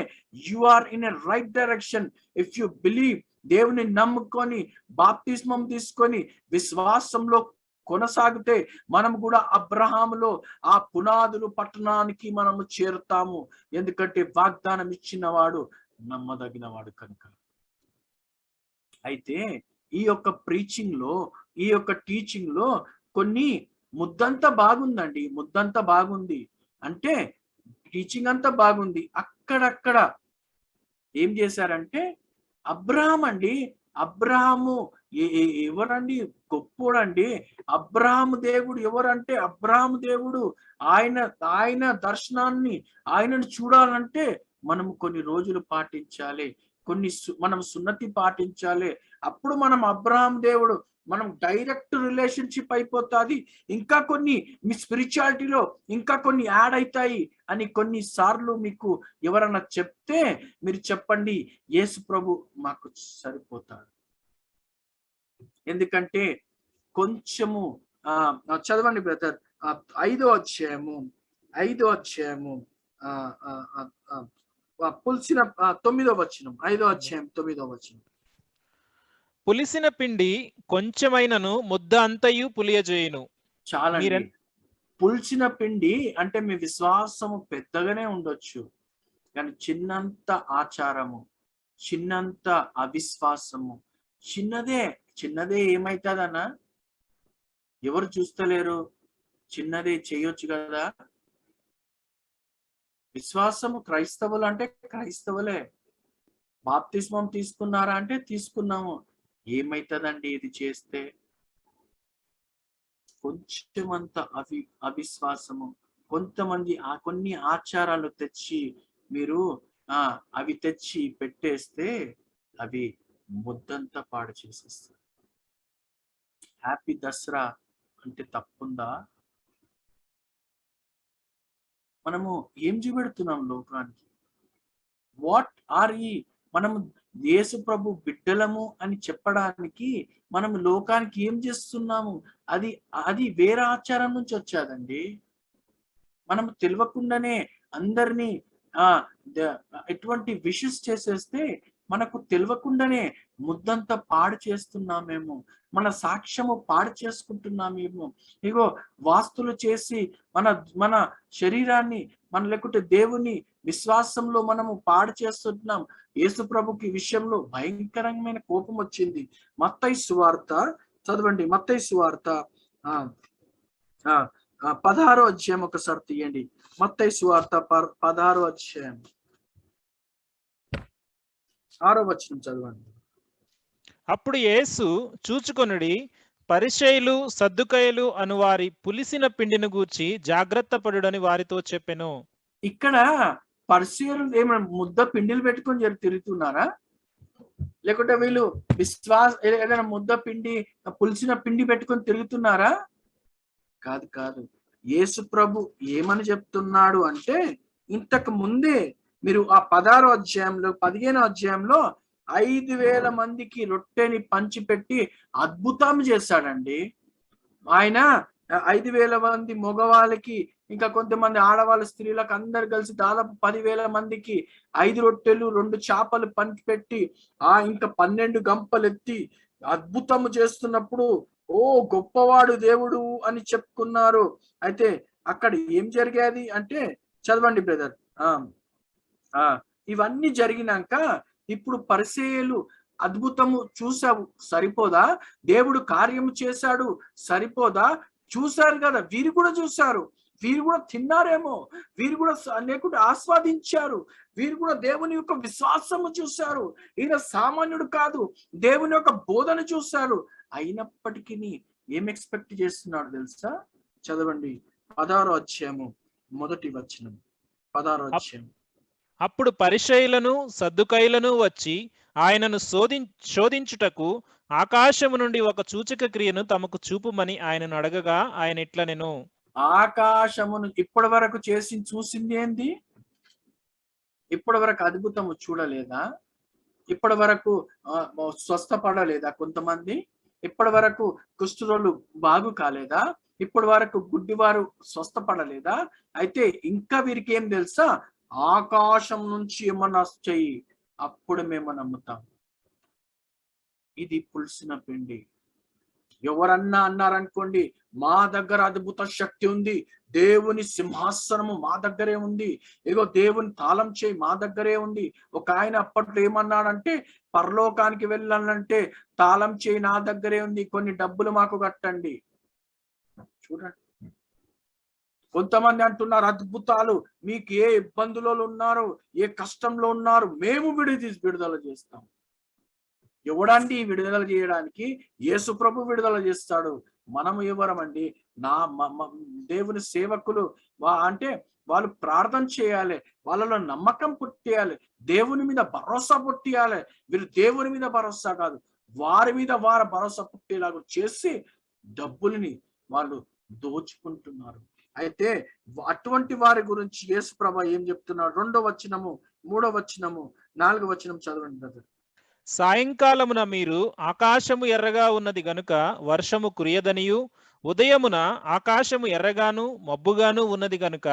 you are in a right direction if you believe. దేవుని నమ్ముకొని బాప్తిస్మం తీసుకొని విశ్వాసంలో కొనసాగితే మనం కూడా అబ్రహాములో ఆ పునాదులు పట్టణానికి మనము చేరుతాము. ఎందుకంటే వాగ్దానం ఇచ్చిన వాడు నమ్మదగిన వాడు కనుక. అయితే ఈ యొక్క ప్రీచింగ్ లో, ఈ యొక్క టీచింగ్ లో కొన్ని ముద్దంతా బాగుందండి, ముద్దంతా బాగుంది అంటే టీచింగ్ అంతా బాగుంది. అక్కడక్కడ ఏం చేశారంటే, అబ్రహాము ఎవరండి? గొప్పోడండి. అబ్రహాము దేవుడు ఎవరంటే, అబ్రహాము దేవుడు ఆయన దర్శనాన్ని, ఆయనను చూడాలంటే మనం కొన్ని రోజులు పాటించాలి, మనం సున్నతి పాటించాలి. అప్పుడు మనం అబ్రహాం దేవుడు, మనం డైరెక్ట్ రిలేషన్షిప్ అయిపోతుంది. ఇంకా కొన్ని మీ స్పిరిచువాలిటీలో ఇంకా కొన్ని యాడ్ అవుతాయి అని కొన్నిసార్లు మీకు ఎవరన్నా చెప్తే మీరు చెప్పండి, యేసు ప్రభు మాకు సరిపోతాడు. ఎందుకంటే కొంచెము చదవండి బ్రదర్. 5వ అధ్యాయము ఆ, ఆ, ఆ, పులిసిన 9వ వచనం, 5వ అధ్యాయం 9వ వచనం. పులిసిన పిండి కొంచెమైనను ముద్ద అంతయు పులియజేయును. చాలండి. పులిచిన పిండి అంటే మీ విశ్వాసము పెద్దగానే ఉండొచ్చు, కానీ చిన్నంత ఆచారము, చిన్నంత అవిశ్వాసము, చిన్నదే ఏమైతుందన్నా? ఎవరు చూస్తలేరు, చిన్నదే చేయొచ్చు కదా. విశ్వాసము క్రైస్తవులు అంటే క్రైస్తవులే. బాప్తిస్మం తీసుకున్నారా అంటే తీసుకున్నాము. ఏమైతుందండి ఇది చేస్తే? కొంచెమంత అవిశ్వాసము, కొంతమంది కొన్ని ఆచారాలు తెచ్చి మీరు అవి తెచ్చి పెట్టేస్తే అవి ముద్దంతా పాడు చేసేస్తారు. హ్యాపీ దసరా అంటే తప్పుందా? మనము ఏం చూపెడుతున్నాం లోకానికి? వాట్ ఆర్ ఈ మనము యేసు ప్రభు బిడ్డలము అని చెప్పడానికి మనం లోకానికి ఏం చేస్తున్నాము? అది అది వేరే ఆచారం నుంచి వచ్చాదండి. మనం తెలియకుండానే అందరినీ ఎటువంటి విషెస్ చేసేస్తే మనకు తెలియకుండానే ముద్దంతా పాడు చేస్తున్నామేమో, మన సాక్ష్యము పాడు చేసుకుంటున్నామేమో. ఇగో వాస్తులు చేసి మన మన శరీరాన్ని, లేకుంటే దేవుని విశ్వాసంలో మనము పాడు చేస్తున్నాం. యేసు ప్రభుకి విషయంలో భయంకరమైన కోపం వచ్చింది. మత్తయి సువార్త చదవండి. మత్తయి సువార్త 16వ అధ్యాయం ఒకసారి తీయండి. మత్తయి సువార్త 16వ అధ్యాయం 6వ వచనం చదవండి. అప్పుడు యేసు చూచుకొనుడి, పరిసయ్యులు సద్దుకయ్యులు అను వారి పులిసిన పిండిని గూర్చి జాగ్రత్త పడుడని వారితో చెప్పెను. ఇక్కడ పరిసయ్యులు ఏమైనా ముద్ద పిండిలు పెట్టుకొని తిరుగుతున్నారా? లేకుంటే వీళ్ళు ఏదైనా ముద్ద పిండి, పులిసిన పిండి పెట్టుకొని తిరుగుతున్నారా? కాదు. యేసు ప్రభు ఏమని చెప్తున్నాడు అంటే, ఇంతకు ముందే మీరు ఆ 16వ అధ్యాయంలో 15వ అధ్యాయంలో 5,000 మందికి రొట్టెని పంచిపెట్టి అద్భుతం చేశాడండి. ఆయన 5,000 మంది మగవాళ్ళకి, ఇంకా కొంతమంది ఆడవాళ్ళ స్త్రీలకు అందరు కలిసి దాదాపు 10,000 మందికి 5 రొట్టెలు 2 చేపలు పంచిపెట్టి ఇంకా 12 గంపలు ఎత్తి అద్భుతము చేస్తున్నప్పుడు, ఓ గొప్పవాడు దేవుడు అని చెప్పుకున్నారు. అయితే అక్కడ ఏం జరిగేది అంటే, చదవండి బ్రదర్. ఇవన్నీ జరిగినాక ఇప్పుడు పరిసయ్యులు అద్భుతము చూసావు సరిపోదా? దేవుడు కార్యము చేశాడు సరిపోదా? చూశారు కదా, వీరు కూడా చూశారు, వీరు కూడా తిన్నారేమో, వీరు కూడా లేకుంటే ఆస్వాదించారు, వీరు కూడా దేవుని యొక్క విశ్వాసము చూశారు. ఈయన సామాన్యుడు కాదు, దేవుని యొక్క బోధన చూశారు. అయినప్పటికీ ఏం ఎక్స్పెక్ట్ చేస్తున్నాడు తెలుసా? చదవండి 16వ అధ్యాయము 1వ వచనం. 16వ అధ్యాయం. అప్పుడు పరిసయ్యులను సద్దుకయ్యులను వచ్చి ఆయనను శోధించుటకు ఆకాశము నుండి ఒక సూచక క్రియను తమకు చూపుమని ఆయనను అడగగా ఆయన ఇట్లనెను. ఆకాశమును ఇప్పటి వరకు చూసింది ఏంది? ఇప్పటి వరకు అద్భుతము చూడలేదా? ఇప్పటి వరకు స్వస్థపడలేదా కొంతమంది? ఇప్పటి వరకు కుష్ఠరోగులు బాగు కాలేదా? ఇప్పటి వరకు గుడ్డివారు స్వస్థపడలేదా? అయితే ఇంకా వీరికి ఏం తెలుసా? ఆకాశం నుంచి ఏమన్నా చెయ్యి, అప్పుడు మేము నమ్ముతాం. ఇది పులిసిన పిండి. ఎవరన్నా అన్నారనుకోండి, మా దగ్గర అద్భుత శక్తి ఉంది, దేవుని సింహాసనము మా దగ్గరే ఉంది, ఏదో దేవుని తాళం చేయి మా దగ్గరే ఉంది. ఒక ఆయన అప్పట్లో ఏమన్నాడంటే, పరలోకానికి వెళ్ళాలంటే తాళం చేయి నా దగ్గరే ఉంది, కొన్ని డబ్బులు మాకు కట్టండి. చూడండి, కొంతమంది అంటున్నారు అద్భుతాలు, మీకు ఏ ఇబ్బందులో ఉన్నారు, ఏ కష్టంలో ఉన్నారు, మేము విడుదల చేస్తాం. ఎవడండి విడుదల చేయడానికి? యేసు ప్రభు విడుదల చేస్తాడు. మనము ఎవరమండి? దేవుని సేవకులు అంటే వాళ్ళు ప్రార్థన చేయాలి, వాళ్ళలో నమ్మకం పుట్టియాలి, దేవుని మీద భరోసా పుట్టియాలి. వీరు దేవుని మీద భరోసా కాదు, వారి మీద వారి భరోసా పుట్టేలాగా చేసి డబ్బుల్ని వాళ్ళు దోచుకుంటున్నారు. అయితే అటువంటి వారి గురించి యేసు ప్రభు ఏం చెప్తున్నాడు? 2వ వచనము, 3వ వచనము, 4వ వచనం చదవండి బ్రదర్. సాయంకాలమున మీరు ఆకాశము ఎర్రగా ఉన్నది గనుక వర్షము కురియదనియు, ఉదయమున ఆకాశము ఎర్రగాను మబ్బుగాను ఉన్నది గనుక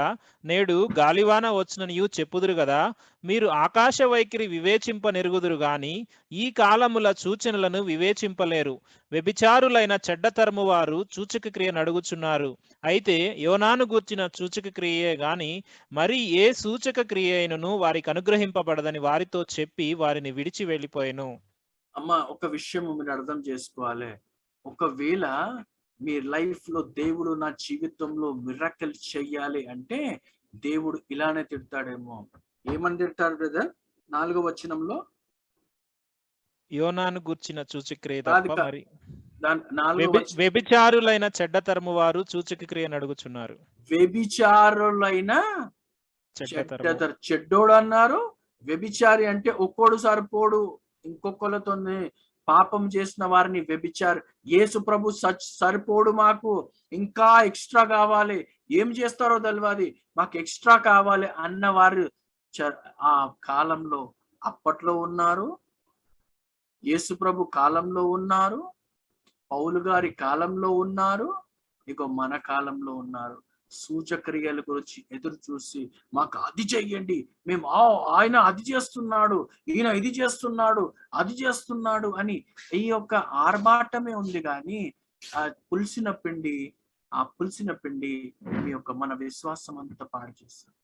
నేడు గాలివాన వచ్చుననియు చెప్పుదురు గదా. మీరు ఆకాశ వైఖరి వివేచింపనెరుగుదురు గాని ఈ కాలముల సూచనలను వివేచింపలేరు. వ్యభిచారులైన చెడ్డతరము వారు సూచక క్రియ నడుగుచున్నారు. అయితే యోనాను గూర్చిన సూచక క్రియే గాని మరి ఏ సూచక క్రియ అయినను వారికి అనుగ్రహింపబడదని వారితో చెప్పి వారిని విడిచి వెళ్ళిపోయెను. అమ్మ, ఒక విషయం మీరు అర్థం చేసుకోవాలి. ఒకవేళ మీ లైఫ్ లో దేవుడు నా జీవితంలో మిరకల్ చెయ్యాలి అంటే దేవుడు ఇలానే తిడతాడేమో. ఏమని తిడతాడు బ్రదర్? 4వ వచనంలో యోనాను గూర్చిన సూచక క్రియ కాదు తప్ప కా- మరి 4వ వచనం, వ్యభిచారులైన చెడ్డతరము వారు సూచక క్రియ నడుగుచున్నారు. వ్యభిచారులైన చెడ్డతరము చెడ్డోడు అన్నారు. వ్యభిచారి అంటే ఒక్కోడు సరిపోడు, ఇంకొకరితో పాపం చేసిన వారిని వ్యభిచారి. యేసు ప్రభు సరిపోడు, మాకు ఇంకా ఎక్స్ట్రా కావాలి, ఏం చేస్తారో తెలియదు, మాకు ఎక్స్ట్రా కావాలి అన్నవారు ఆ కాలంలో అప్పట్లో ఉన్నారు. యేసు ప్రభు కాలంలో ఉన్నారు, పౌలు గారి కాలంలో ఉన్నారు, ఇక మన కాలంలో ఉన్నారు. సూచక్రియల గురించి ఎదురు చూసి మాకు అది చెయ్యండి, మేము ఆయన అది చేస్తున్నాడు, ఈయన ఇది చేస్తున్నాడు, అది చేస్తున్నాడు అని ఈ యొక్క ఆర్భాటమే ఉంది. కానీ ఆ పులిసిన పిండి మీ యొక్క మన విశ్వాసం అంతా పాడు చేస్తాం.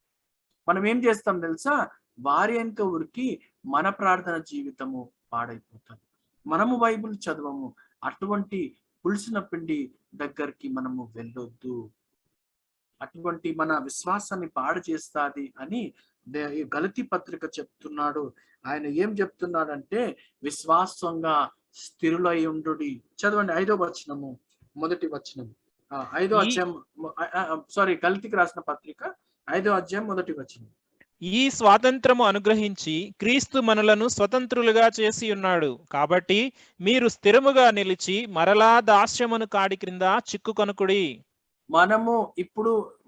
మనం ఏం చేస్తాం తెలుసా? వారి వెనుక ఊరికి మన ప్రార్థన జీవితము పాడైపోతాం. మనము బైబిల్ చదవము. అటువంటి పులిసిన పిండి దగ్గరికి మనము వెళ్ళొద్దు. అటువంటి మన విశ్వాసాన్ని పాడు చేస్తాది అని గలతీ పత్రిక చెప్తున్నాడు. ఆయన ఏం చెప్తున్నాడంటే విశ్వాసంగా స్థిరులై ఉండుడి. చదవండి 5వ వచనము, మొదటి వచనం. 5వ అధ్యాయం, గలతీకి రాసిన పత్రిక 5వ అధ్యాయం మొదటి వచనం. ఈ స్వాతంత్రము అనుగ్రహించి క్రీస్తు మనలను స్వతంత్రులుగా చేసి ఉన్నాడు. కాబట్టి మీరు స్థిరముగా నిలిచి మరలా దాస్యమును కాడి క్రింద చిక్కుకొనుకుడి.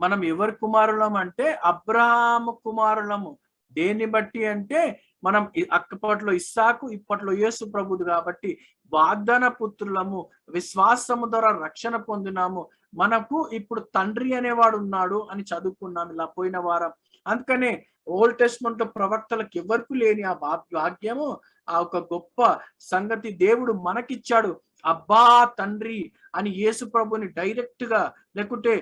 మనం ఎవరి కుమారులం అంటే అబ్రహాము కుమారులము. దేన్ని బట్టి అంటే మనం అక్కపట్లో ఇస్సాకు, ఇప్పట్లో యేసు ప్రభుదు కాబట్టి వాగ్దాన పుత్రులము. విశ్వాసము ద్వారా రక్షణ పొందినాము. మనకు ఇప్పుడు తండ్రి అనేవాడు ఉన్నాడు అని చదువుకున్నాం ఇలా పోయిన వారం. అందుకనే ఓల్డ్ టెస్ట్మెంట్ ప్రవక్తలకు ఎవరికి లేని ఆ భాగ్యము, ఆ ఒక గొప్ప సంగతి దేవుడు మనకిచ్చాడు. అబ్బా తండ్రి అని యేసు ప్రభుని డైరెక్ట్ గా, లేకుంటే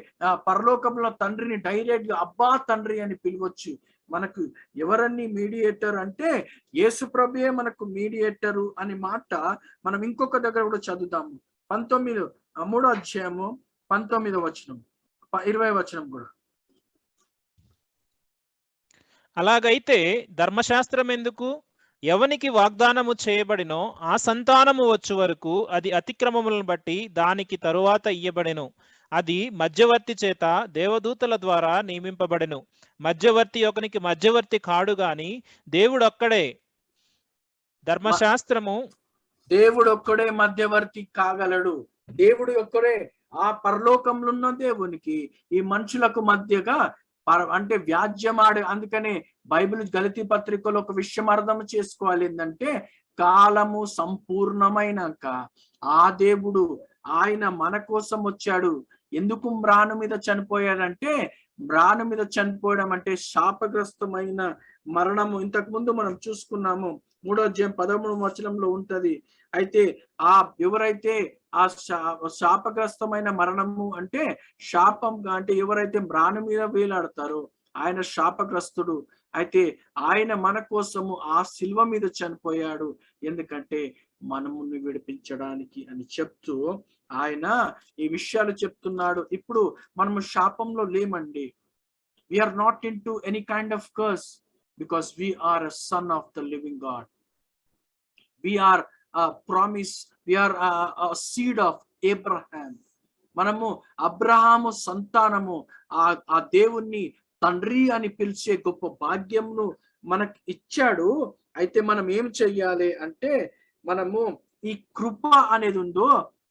పరలోకంలో తండ్రిని డైరెక్ట్ గా అబ్బా తండ్రి అని పిలవచ్చు. మనకు ఎవరన్నీ మీడియేటర్ అంటే యేసు ప్రభుయే మనకు మీడియేటరు అని మాట మనం ఇంకొక దగ్గర కూడా చదువుతాము. 3వ అధ్యాయము 19వ వచనం, 20వ వచనం కూడా. అలాగైతే ధర్మశాస్త్రం ఎందుకు? ఎవనికి వాగ్దానము చేయబడినో ఆ సంతానము వచ్చు వరకు అది అతిక్రమములను బట్టి దానికి తరువాత ఇయ్యబడెను. అది మధ్యవర్తి చేత దేవదూతల ద్వారా నియమింపబడెను. మధ్యవర్తి ఒకనికి మధ్యవర్తి కాడు గాని దేవుడొక్కడే. ధర్మశాస్త్రము దేవుడు ఒక్కడే మధ్యవర్తి కాగలడు. దేవుడు ఒక్కడే. ఆ పరలోకంలో ఉన్న దేవునికి ఈ మనుషులకు మధ్యగా అంటే వ్యాజ్యమాడే. అందుకనే బైబిల్ గలతీ పత్రికలో ఒక విషయం అర్థం చేసుకోవాలి ఏంటంటే, కాలము సంపూర్ణమైనాక ఆ దేవుడు ఆయన మన కోసం వచ్చాడు. ఎందుకు మ్రాను మీద చనిపోయాడంటే, మ్రాను మీద చనిపోవడం అంటే శాపగ్రస్తమైన మరణము. ఇంతకు ముందు మనం చూసుకున్నాము 3వ అధ్యాయం 13వ వచనంలో ఉంటది. అయితే ఎవరైతే ఆ శాపగ్రస్తమైన మరణము అంటే శాపంగా, అంటే ఎవరైతే మ్రాను మీద వేలాడతారో ఆయన శాపగ్రస్తుడు. అయితే ఆయన మన కోసము ఆ శిల్వ మీద చనిపోయాడు, ఎందుకంటే మనముని విడిపించడానికి అని చెప్తూ ఆయన ఈ విషయాలు చెప్తున్నాడు. ఇప్పుడు మనము శాపంలో లేమండి. We are not into any kind of curse because we are a son of the living God. We are promise, we are seed of Abraham. మనము అబ్రహాము సంతానము. ఆ దేవుణ్ణి తండ్రి అని పిలిచే గొప్ప భాగ్యంను మనకు ఇచ్చాడు. అయితే మనం ఏం చెయ్యాలి అంటే, మనము ఈ కృప అనేది ఉందో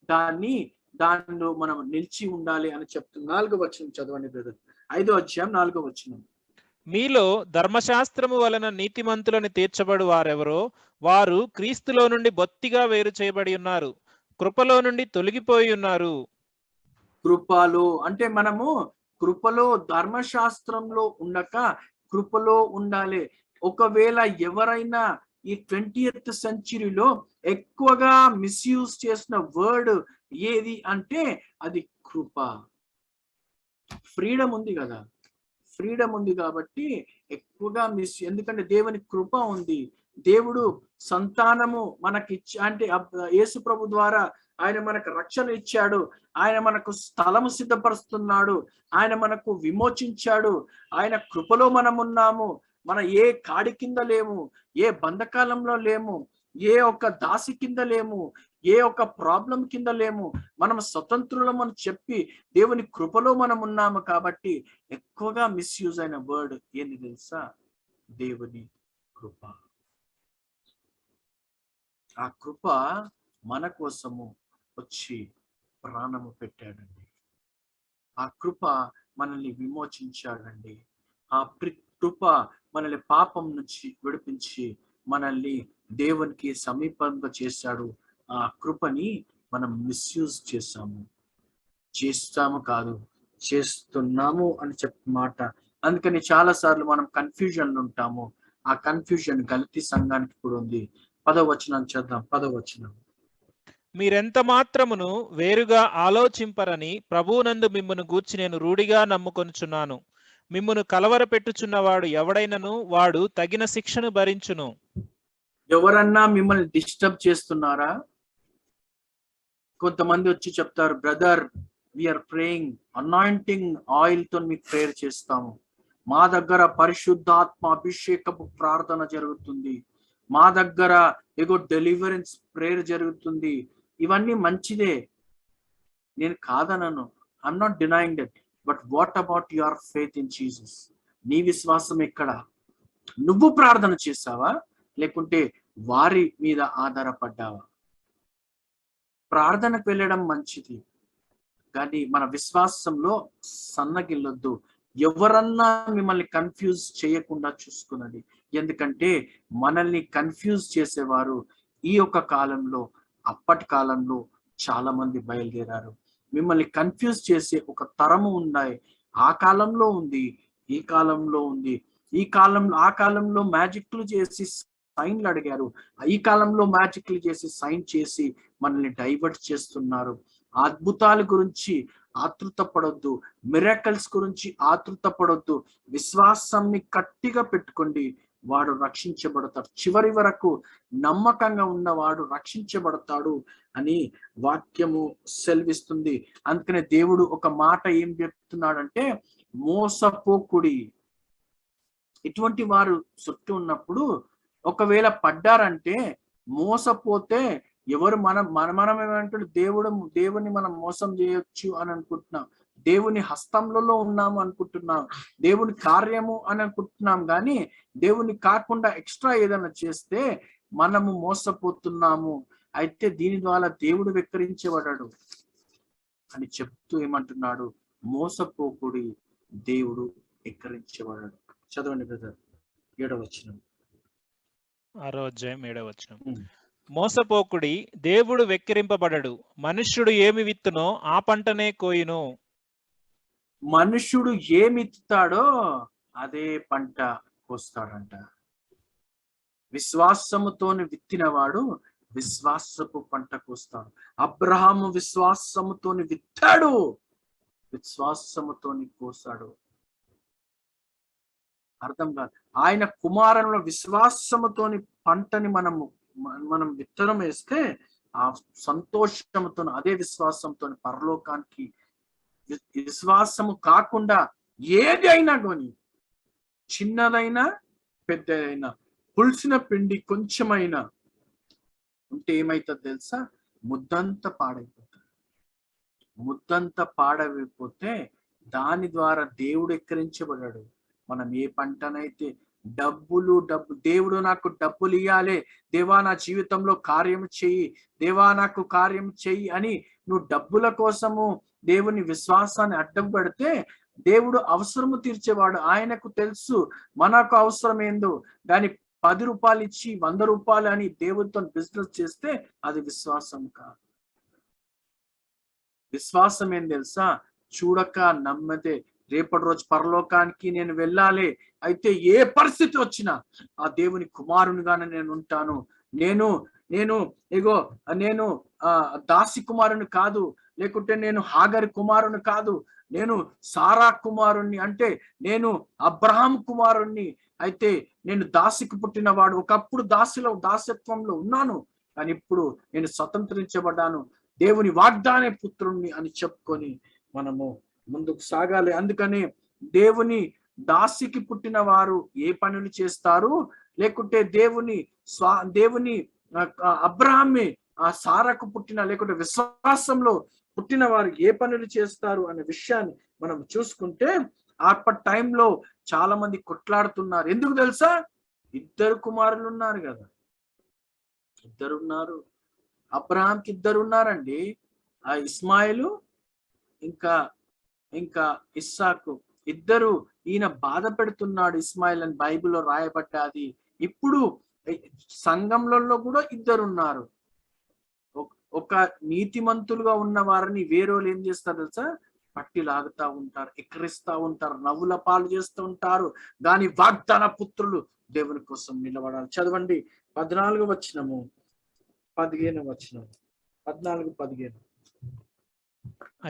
దానిలో మనం నిలిచి ఉండాలి అని చెప్తుంది. 4వ వచనం చదవండి బ్రదర్. 5వ అధ్యాయం 4వ వచనం. మీలో ధర్మశాస్త్రము వలన నీతిమంతులను తీర్చబడు వారెవరో వారు క్రీస్తులో నుండి బొత్తిగా వేరు చేయబడి ఉన్నారు, కృపలో నుండి తొలగిపోయి ఉన్నారు. కృపలో అంటే మనము కృపలో ధర్మశాస్త్రంలో ఉండక కృపలో ఉండాలి. ఒకవేళ ఎవరైనా ఈ 20th సెంచరీలో ఎక్కువగా మిస్యూజ్ చేసిన వర్డ్ ఏది అంటే అది కృప. ఫ్రీడమ్ ఉంది కదా, ఫ్రీడమ్ ఉంది కాబట్టి ఎక్కువగా ఎందుకంటే దేవుని కృప ఉంది. దేవుడు సంతానము మనకిచ్చి అంటే యేసు ప్రభు ద్వారా ఆయన మనకు రక్షణ ఇచ్చాడు, ఆయన మనకు స్థలము సిద్ధపరుస్తున్నాడు, ఆయన మనకు విమోచించాడు, ఆయన కృపలో మనం ఉన్నాము. మన ఏ కాడి కింద లేము, ఏ బంధకాలంలో లేము, ఏ ఒక్క దాసి కింద లేము, ఏ ఒక్క ప్రాబ్లం కింద లేము. మనం స్వతంత్రులం అని చెప్పి దేవుని కృపలో మనం ఉన్నాము. కాబట్టి ఎక్కువగా మిస్యూజ్ అయిన వర్డ్ ఏంది తెలుసా? దేవుని కృప. ఆ కృప మన కోసము వచ్చి ప్రాణము పెట్టాడండి. ఆ కృప మనల్ని విమోచించాడండి. ఆ కృప మనల్ని పాపం నుంచి విడిపించి మనల్ని దేవునికి సమీపంగా చేశాడు. ఆ కృపని మనం మిస్యూజ్ చేస్తాము కాదు, చేస్తున్నాము అని చెప్పే మాట. అందుకని చాలా సార్లు మనం కన్ఫ్యూజన్ ఉంటాము. ఆ కన్ఫ్యూజన్ గలతీ సంఘానికి కూడా ఉంది. 10వ వచనం చేద్దాం. 10వ వచనం. మీరెంత మాత్రమును వేరుగా ఆలోచింపరని ప్రభువునందు మిమ్మును గూర్చి నేను రూఢిగా నమ్ముకొనుచున్నాను. మిమ్మును కలవర పెట్టుచున్నవాడు ఎవడైనను వాడు తగిన శిక్షను భరించును. ఎవరన్నా మిమ్మల్ని డిస్టర్బ్ చేస్తున్నారా? కొంతమంది వచ్చి చెప్తారు, brother we are praying, anointing oil తో మీకు ప్రేయర్ చేస్తాము, మా దగ్గర పరిశుద్ధాత్మ అభిషేకపు ప్రార్థన జరుగుతుంది, మా దగ్గర ఏగో డెలివరెన్స్ ప్రేయర్ జరుగుతుంది. ఇవన్నీ మంచిదే, నేను కాదనను, I'm not denying that. But what about your faith in Jesus? నీ విశ్వాసం ఎక్కడ? నువ్వు ప్రార్థన చేసావా లేకుంటే వారి మీద ఆధారపడ్డావా? ప్రార్థనకు వెళ్ళడం మంచిది, కానీ మన విశ్వాసంలో సన్నగిల్లొద్దు. ఎవరన్నా మిమ్మల్ని కన్ఫ్యూజ్ చేయకుండా చూసుకున్నది. ఎందుకంటే మనల్ని కన్ఫ్యూజ్ చేసేవారు ఈ యొక్క కాలంలో, అప్పటి కాలంలో చాలా మంది బయలుదేరారు. మిమ్మల్ని కన్ఫ్యూజ్ చేసే ఒక తరము ఉన్నాయి. ఆ కాలంలో ఉంది, ఈ కాలంలో ఉంది. ఆ కాలంలో మ్యాజిక్లు చేసి సైన్లు అడిగారు, ఈ కాలంలో మ్యాజిక్లు చేసి సైన్ చేసి మనల్ని డైవర్ట్ చేస్తున్నారు. అద్భుతాల గురించి ఆతృత పడొద్దు, మిరాకల్స్ గురించి ఆతృత పడొద్దు. విశ్వాసాన్ని గట్టిగా పెట్టుకోండి, వాడు రక్షించబడతాడు. చివరి వరకు నమ్మకంగా ఉన్నవాడు రక్షించబడతాడు అని వాక్యము సెలవిస్తుంది. అందుకనే దేవుడు ఒక మాట ఏం చెప్తున్నాడంటే, మోసపోకుడి. ఇటువంటి వారు చుట్టూ ఉన్నప్పుడు ఒకవేళ పడ్డారంటే, మోసపోతే ఎవరు మనం ఏమంటాడు, దేవుని మనం మోసం చేయొచ్చు అని అనుకుంటున్నాం, దేవుని హస్తంలో ఉన్నాము అనుకుంటున్నాం, దేవుని కార్యము అని అనుకుంటున్నాం. కానీ దేవుని కాకుండా ఎక్స్ట్రా ఏదైనా చేస్తే మనము మోసపోతున్నాము. అయితే దీని ద్వారా దేవుడు వెక్కిరించబడ్డాడు అని చెప్తూ ఏమంటున్నాడు, మోసపోకుడి, దేవుడు వెక్కిరించబడ్డాడు. చదవండి బ్రదర్, 7వ వచనం. 6వ అధ్యాయం 7వ వచనం. మోసపోకుడి, దేవుడు వెక్కిరింపబడడు. మనుష్యుడు ఏమి విత్తునో ఆ పంటనే కోయును. మనుష్యుడు ఏమి విత్తుతాడో అదే పంట కోస్తాడంట. విశ్వాసముతోని విత్తినవాడు విశ్వాసపు పంట కోస్తాడు. అబ్రహాము విశ్వాసముతోని విత్తాడు, విశ్వాసముతోని కోసాడు. అర్థం కాదు. ఆయన కుమారుల విశ్వాసముతోని పంటని మనం విత్తనం వేస్తే ఆ సంతోషంతో, అదే విశ్వాసంతో పరలోకానికి, విశ్వాసము కాకుండా ఏది అయినా కొని, చిన్నదైనా పెద్దదైనా, పులిసిన పిండి కొంచెమైనా ఉంటే ఏమైతుంది తెలుసా? ముద్దంతా పాడైపోతుంది. ముద్దంతా పాడైపోతే దాని ద్వారా దేవుడు ఎక్కిరించబడ్డాడు. మనం ఏ పంటనైతే డబ్బు దేవుడు నాకు డబ్బులు ఇయ్యాలి, దేవా నా జీవితంలో కార్యం చెయ్యి, దేవా నాకు కార్యం చెయ్యి అని నువ్వు డబ్బుల కోసము దేవుని విశ్వాసాన్ని అడ్డం పెడితే దేవుడు అవసరము తీర్చేవాడు. ఆయనకు తెలుసు మనకు అవసరం ఏందో. దాని 10 రూపాయలు ఇచ్చి 100 రూపాయలు అని దేవుడితో బిజినెస్ చేస్తే అది విశ్వాసం కాదు. విశ్వాసం ఏం తెలుసా? చూడక నమ్మదే. రేపటి రోజు పరలోకానికి నేను వెళ్ళాలి, అయితే ఏ పరిస్థితి వచ్చినా ఆ దేవుని కుమారునిగానే నేను ఉంటాను. నేను నేను ఇగో నేను దాసి కుమారుని కాదు, లేకుంటే నేను హాగరి కుమారుని కాదు, నేను సారా కుమారుణ్ణి, అంటే నేను అబ్రహాం కుమారుణ్ణి. అయితే నేను దాసికి పుట్టినవాడు. ఒకప్పుడు దాసత్వంలో ఉన్నాను, కానీ ఇప్పుడు నేను స్వతంత్రించబడ్డాను, దేవుని వాగ్దానే పుత్రుణ్ణి అని చెప్పుకొని మనము ముందుకు సాగాలి. అందుకని దేవుని దాసికి పుట్టిన వారు ఏ పనులు చేస్తారు, లేకుంటే దేవుని అబ్రహామే ఆ సారాకు పుట్టిన, లేకుంటే విశ్వాసంలో పుట్టిన వారు ఏ పనులు చేస్తారు అనే విషయాన్ని మనం చూసుకుంటే, అప్పటి టైంలో చాలా మంది కొట్లాడుతున్నారు. ఎందుకు తెలుసా? 2 కుమారులు ఉన్నారు కదా, 2 ఉన్నారు. అబ్రహాంకి 2 ఉన్నారండి, ఆ ఇస్మాయిలు ఇంకా ఇస్సాకు. 2 ఈయన బాధ పెడుతున్నాడు ఇస్మాయిల్ అని బైబిల్లో రాయబడ్డాది. ఇప్పుడు సంఘంలో కూడా 2 ఉన్నారు. ఒక నీతిమంతులుగా ఉన్న వారిని వేరేవాళ్ళు ఏం చేస్తారు తెలుసా? పట్టి లాగుతా ఉంటారు, ఎక్కిరిస్తా ఉంటారు, నవ్వుల పాలు చేస్తూ ఉంటారు. దాని వాగ్దాన పుత్రులు దేవుని కోసం నిలబడాలి. చదవండి 14వ వచనము, 15వ వచనం. 14, 15.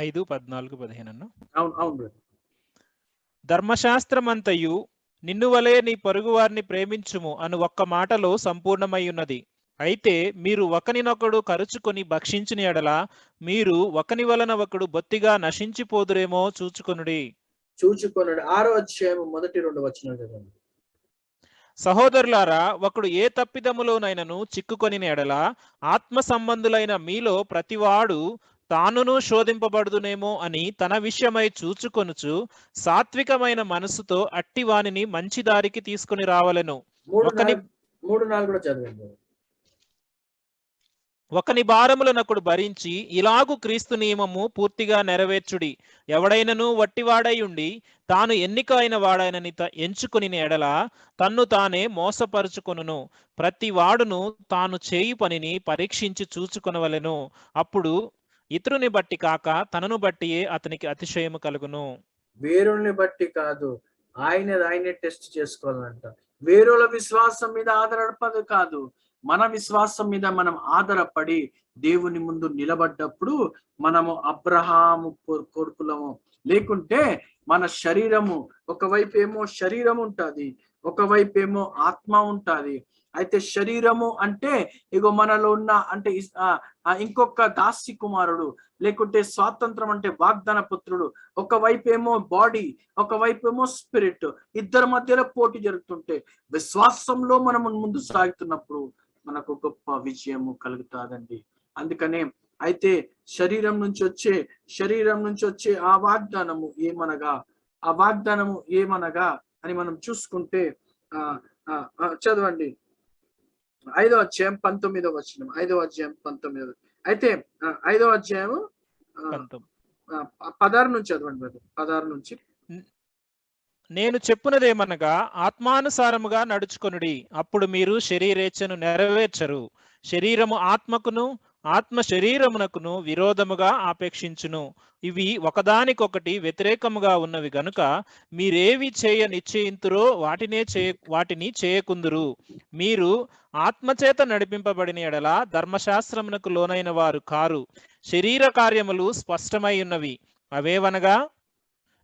5, 14, 15. అవును. ధర్మశాస్త్రమంతయు నిన్ను వలె నీ పొరుగు వారిని ప్రేమించుము అను ఒక్క మాటలో సంపూర్ణమై ఉన్నది. అయితే మీరు ఒకనినొకడు కరుచుకొని భక్షించిన ఎడల మీరు ఒకని వలన ఒకడు బొత్తిగా నశించిపోదురేమో చూచుకొనుడి. 6వ అధ్యాయం మొదటి 2 వచనాలు చదవండి. సహోదరులారా, ఒకడు ఏ తప్పిదములోనైనను చిక్కుకొని ఎడల ఆత్మ సంబంధులైన మీలో ప్రతివాడు తానును శోధింపబడుదునేమో అని తన విషయమై చూచుకొనుచు సాత్వికమైన మనసుతో అట్టి వానిని మంచి దారికి తీసుకుని రావలెను. 3, 4 కూడా చదవండి. ఒకని భారములనొకడు భరించి ఇలాగు క్రీస్తు నియమము పూర్తిగా నెరవేర్చుడి. ఎవడైనను వట్టివాడై ఉండి తాను ఎన్నిక అయిన వాడైనని ఎంచుకుని ఎడల తన్ను తానే మోసపరుచుకొనును. ప్రతి వాడును తాను చేయి పనిని పరీక్షించి చూచుకొనవలెను. అప్పుడు ఇతరుని బట్టి కాక తనను బట్టియే అతనికి అతిశయము కలుగును. వేరుని బట్టి కాదు, ఆయనే టెస్ట్ చేసుకోవాలంట. వేరుల విశ్వాసం మీద ఆధారపడదు కాదు, మన విశ్వాసం మీద మనం ఆధారపడి దేవుని ముందు నిలబడ్డప్పుడు మనము అబ్రహాము కొడుకులము. లేకుంటే మన శరీరము, ఒకవైపు ఏమో శరీరం ఉంటుంది, ఒకవైపు ఏమో ఆత్మ ఉంటుంది. అయితే శరీరము అంటే ఇగో మనలో ఉన్న, అంటే ఇంకొక దాసి కుమారుడు, లేకుంటే స్వాతంత్రం అంటే వాగ్దాన పుత్రుడు. ఒకవైపు ఏమో బాడీ, ఒకవైపు ఏమో స్పిరిట్. ఇద్దరి మధ్యలో పోటీ జరుగుతుంటే విశ్వాసంలో మనం ముందు సాగుతున్నప్పుడు మనకు గొప్ప విజయము కలుగుతాదండి. అందుకనే అయితే శరీరం నుంచి వచ్చే ఆ వాగ్దానము ఏమనగా అని మనం చూసుకుంటే చదవండి 5వ అధ్యాయం 19వ వచనం. 5వ అధ్యాయం 19. అయితే 5వ అధ్యాయం 16 నుంచి చదవండి. 16 నుంచి. నేను చెప్పునదేమనగా ఆత్మానుసారముగా నడుచుకొనుడి, అప్పుడు మీరు శరీరేచ్ఛను నెరవేర్చరు. శరీరము ఆత్మకును ఆత్మ శరీరమునకును విరోధముగా ఆపేక్షించును. ఇవి ఒకదానికొకటి వ్యతిరేకముగా ఉన్నవి గనుక మీరేవి చేయ నిశ్చయింతురో వాటిని చేయకుందురు. మీరు ఆత్మచేత నడిపింపబడిన ఎడల ధర్మశాస్త్రమునకు లోనైన వారు కారు. శరీర కార్యములు స్పష్టమై ఉన్నవి. అవేవనగా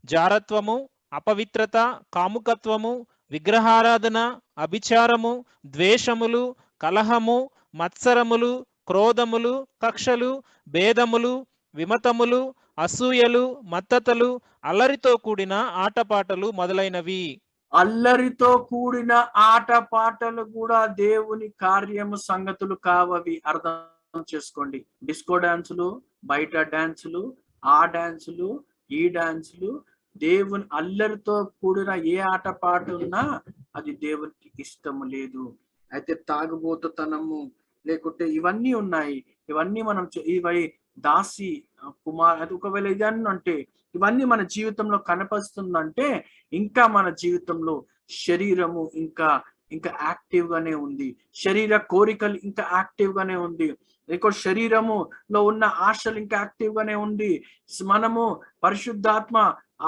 జారత్వము, అపవిత్రత, కాముకత్వము, విగ్రహారాధన, అభిచారము, ద్వేషములు, కలహము, మత్సరములు, క్రోధములు, కక్షలు, భేదములు, విమతములు, అసూయలు, మత్తతలు, అల్లరితో కూడిన ఆటపాటలు మొదలైనవి. అల్లరితో కూడిన ఆటపాటలు కూడా దేవుని కార్యము సంగతులు కావవి. అర్థం చేసుకోండి. డిస్కో డాన్సులు, బయట డాన్సులు, ఆ డాన్సులు, ఈ డాన్సులు, దేవుని అల్లరితో కూడిన ఏ ఆటపాట ఉన్నా అది దేవునికి ఇష్టము లేదు. అయితే తాగుబోతుతనము, లేకుంటే ఇవన్నీ ఉన్నాయి. ఇవన్నీ మనం ఇవి దాసి కుమార్, అది ఒకవేళ ఇదన్నీ అంటే ఇవన్నీ మన జీవితంలో కనపరుస్తుందంటే ఇంకా మన జీవితంలో శరీరము ఇంకా యాక్టివ్ గానే ఉంది, శరీర కోరికలు ఇంకా యాక్టివ్ గానే ఉంది, ఇంకో శరీరములో ఉన్న ఆశలు ఇంకా యాక్టివ్ గానే ఉంది. మనము పరిశుద్ధాత్మ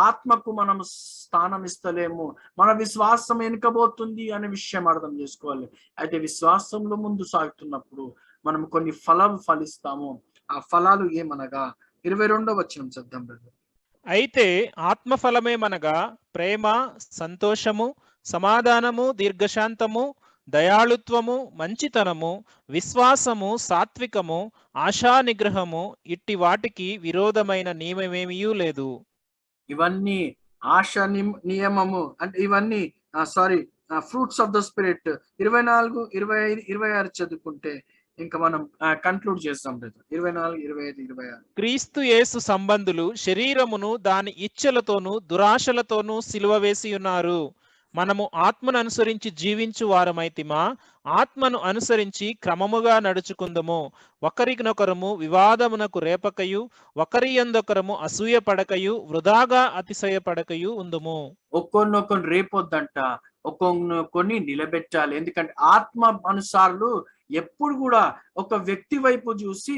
ఆత్మకు మనం స్థానం ఇస్తలేము, మన విశ్వాసం వెనుకబోతుంది అనే విషయం అర్థం చేసుకోవాలి. అయితే విశ్వాసంలో ముందు సాగుతున్నప్పుడు మనం కొన్ని ఫలాలు ఫలిస్తాము. ఆ ఫలాలు ఏమనగా 22వ వచనం చదువుదాం బ్రదర్. అయితే ఆత్మఫలమేమనగా ప్రేమ, సంతోషము, సమాధానము, దీర్ఘశాంతము, దయాళుత్వము, మంచితనము, విశ్వాసము, సాత్వికము, ఆశా నిగ్రహము, ఇట్టి వాటికి విరోధమైన నియమమేమీ లేదు. ఇవన్నీ ఆశ నియమము అంటే ఇవన్నీ ఫ్రూట్స్ ఆఫ్ ద స్పిరిట్ 24, 25, 26 చదువుకుంటే ఇంకా మనం కన్క్లూడ్ చేస్తాం బ్రదర్. 24, 25, 26. క్రీస్తు యేసు సంబంధులు శరీరమును దాని ఇచ్చలతోనూ దురాశలతోనూ సిలువ వేసి ఉన్నారు. మనము ఆత్మను అనుసరించి జీవించు వారమైతిమా, ఆత్మను అనుసరించి క్రమముగా నడుచుకుందము. ఒకరినొకరము వివాదమునకు రేపకయు, ఒకరి యందొకరము అసూయ పడకయు, వృధాగా అతిశయపడకయు ఉందుము. ఒక్కొక్కరిని రేపొద్దంట, ఒక్కొక్కరిని నిలబెట్టాలి. ఎందుకంటే ఆత్మ అనుసారులు ఎప్పుడు కూడా ఒక వ్యక్తి వైపు చూసి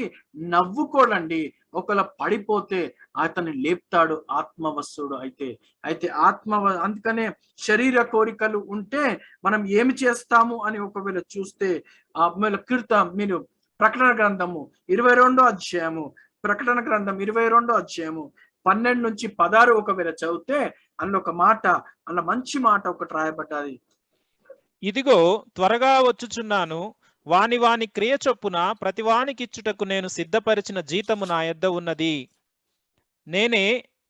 నవ్వుకోడండి. ఒకవేళ పడిపోతే అతన్ని లేపుతాడు ఆత్మవశుడు అయితే అందుకనే శరీర కోరికలు ఉంటే మనం ఏమి చేస్తాము అని ఒకవేళ చూస్తే మీరు ప్రకటన గ్రంథము 22వ అధ్యాయము, ప్రకటన గ్రంథం 22వ అధ్యాయము 12 నుంచి 16 ఒకవేళ చదివితే అందులో ఒక మాట, అందులో మంచి మాట ఒకటి రాయబడ్డది. ఇదిగో త్వరగా వచ్చుచున్నాను, వాని వాని క్రియ చొప్పున ప్రతివానికిచ్చుటకు నేను సిద్ధపరిచిన జీతము నా యొద్ద ఉన్నది.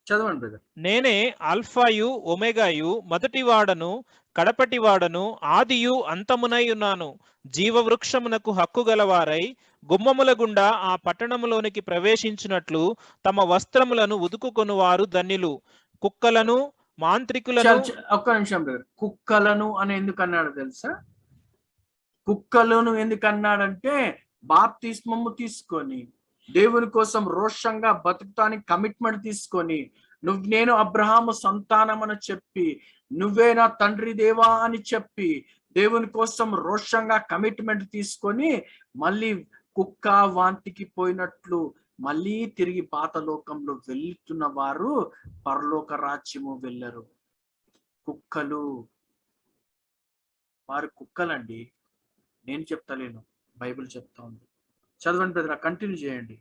చదవండి బ్రదర్. నేనే ఆల్ఫాయు ఒమేగాయు, మొదటి వాడను కడపటి వాడను, ఆదియు అంతమునై ఉన్నాను. జీవవృక్షమునకు హక్కు గలవారై గుమ్మముల గుండా ఆ పట్టణములోనికి ప్రవేశించినట్లు తమ వస్త్రములను ఉదుకుకొనువారు ధన్యులు. కుక్కలను, మాంత్రికులను. ఒక్క నిమిషం బ్రదర్. కుక్కలను అని ఎందుకు అన్నాడు తెలుసా? కుక్కలను ఎందుకన్నాడంటే బాప్తిస్మము తీసుకొని దేవుని కోసం రోషంగా బతుకుతానికి కమిట్మెంట్ తీసుకొని నేను అబ్రహాము సంతానం అని చెప్పి, నువ్వే నా తండ్రి దేవా అని చెప్పి దేవుని కోసం రోషంగా కమిట్మెంట్ తీసుకొని మళ్ళీ కుక్క వాంతికి పోయినట్లు మళ్ళీ తిరిగి పాత లోకంలో వెళ్తున్న వారు పరలోక రాజ్యము వెళ్ళరు. వారు కుక్కలండి. నేను చెప్తలేను, బైబిల్ చెప్తా ఉంది. చదవండి బ్రదర్, కంటిన్యూ చేయండి.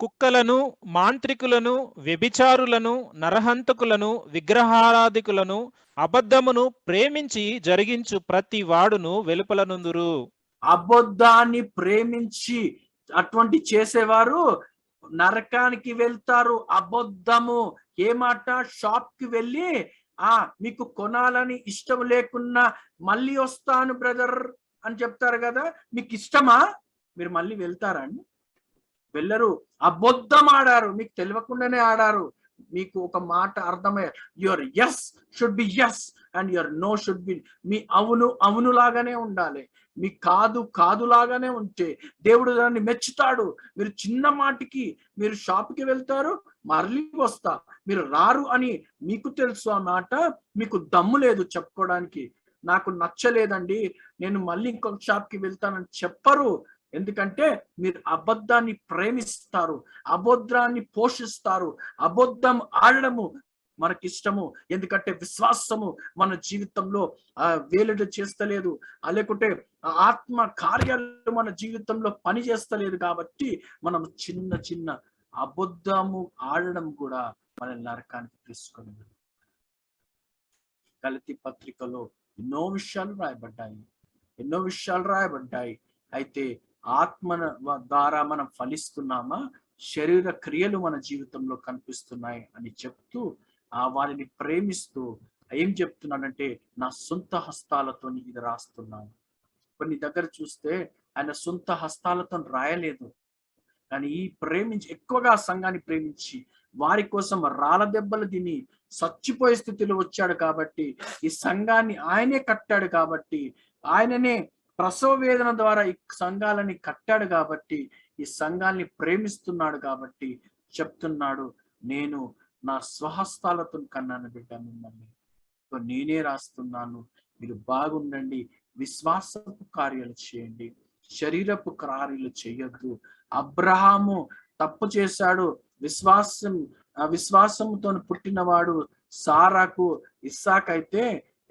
కుక్కలను, మాంత్రికులను, వ్యభిచారులను, నరహంతకులను, విగ్రహారాధికులను, అబద్ధమును ప్రేమించి జరిగించు ప్రతి వాడును వెలుపలనుందురు. అబద్ధాన్ని ప్రేమించి అటువంటి చేసేవారు నరకానికి వెళ్తారు. అబద్ధము ఏ మాట? షాప్ కి వెళ్ళి మీకు కొనాలని ఇష్టం లేకున్నా మళ్ళీ వస్తాను బ్రదర్ అని చెప్తారు కదా, మీకు ఇష్టమా? మీరు మళ్ళీ వెళ్తారా అండి? వెళ్ళరు. అబద్ధం ఆడారు, మీకు తెలియకుండానే ఆడారు. మీకు ఒక మాట అర్థమయ్యే, your yes should be yes and your no should be, మీ అవును అవును లాగానే ఉండాలి, మీ కాదు కాదు లాగానే ఉంటే దేవుడు దాన్ని మెచ్చుతాడు. మీరు చిన్న మాటికి మీరు షాప్కి వెళ్తారు, మళ్ళీ వస్తా, మీరు రారు అని మీకు తెలుసు. ఆ మాట మీకు దమ్ము లేదు చెప్పుకోవడానికి. నాకు నచ్చలేదండి, నేను మళ్ళీ ఇంకొక షాప్కి వెళ్తానని చెప్పరు. ఎందుకంటే మీరు అబద్ధాన్ని ప్రేమిస్తారు, అబద్ధాన్ని పోషిస్తారు. అబద్ధం ఆడడము మనకిష్టము. ఎందుకంటే విశ్వాసము మన జీవితంలో వేలుడు చేస్తలేదు, లేకుంటే ఆత్మ కార్యాలు మన జీవితంలో పని చేస్తలేదు. కాబట్టి మనం చిన్న చిన్న అబద్ధము ఆడడం కూడా మన నరకానికి తీసుకొని. గలతీ పత్రికలో ఎన్నో విషయాలు రాయబడ్డాయి. అయితే ఆత్మ ద్వారా మనం ఫలిస్తున్నామా, శరీర క్రియలు మన జీవితంలో కనిపిస్తున్నాయి అని చెప్తూ వారిని ప్రేమిస్తూ ఏం చెప్తున్నాడంటే, నా సొంత హస్తాలతో ఇది రాస్తున్నాను. కొన్ని దగ్గర చూస్తే ఆయన సొంత హస్తాలతో రాయలేదు, కానీ ఎక్కువగా సంఘాన్ని ప్రేమించి వారి కోసం రాళ్ళ దెబ్బలు తిని చచ్చిపోయే స్థితిలో వచ్చాడు. కాబట్టి ఈ సంఘాన్ని ఆయనే కట్టాడు, కాబట్టి ఆయననే ప్రసవ వేదన ద్వారా ఈ సంఘాలని కట్టాడు, కాబట్టి ఈ సంఘాన్ని ప్రేమిస్తున్నాడు. కాబట్టి చెప్తున్నాడు, నేను నా స్వహస్తాలతో కన్నాను బిడ్డ మిమ్మల్ని, నేనే రాస్తున్నాను, మీరు బాగుండండి, విశ్వాసపు కార్యాలు చేయండి, శరీరపు కార్యాలు చేయొద్దు. అబ్రహాము తప్పు చేశాడు, విశ్వాసంతో పుట్టినవాడు సారాకు ఇస్సాక్ అయితే,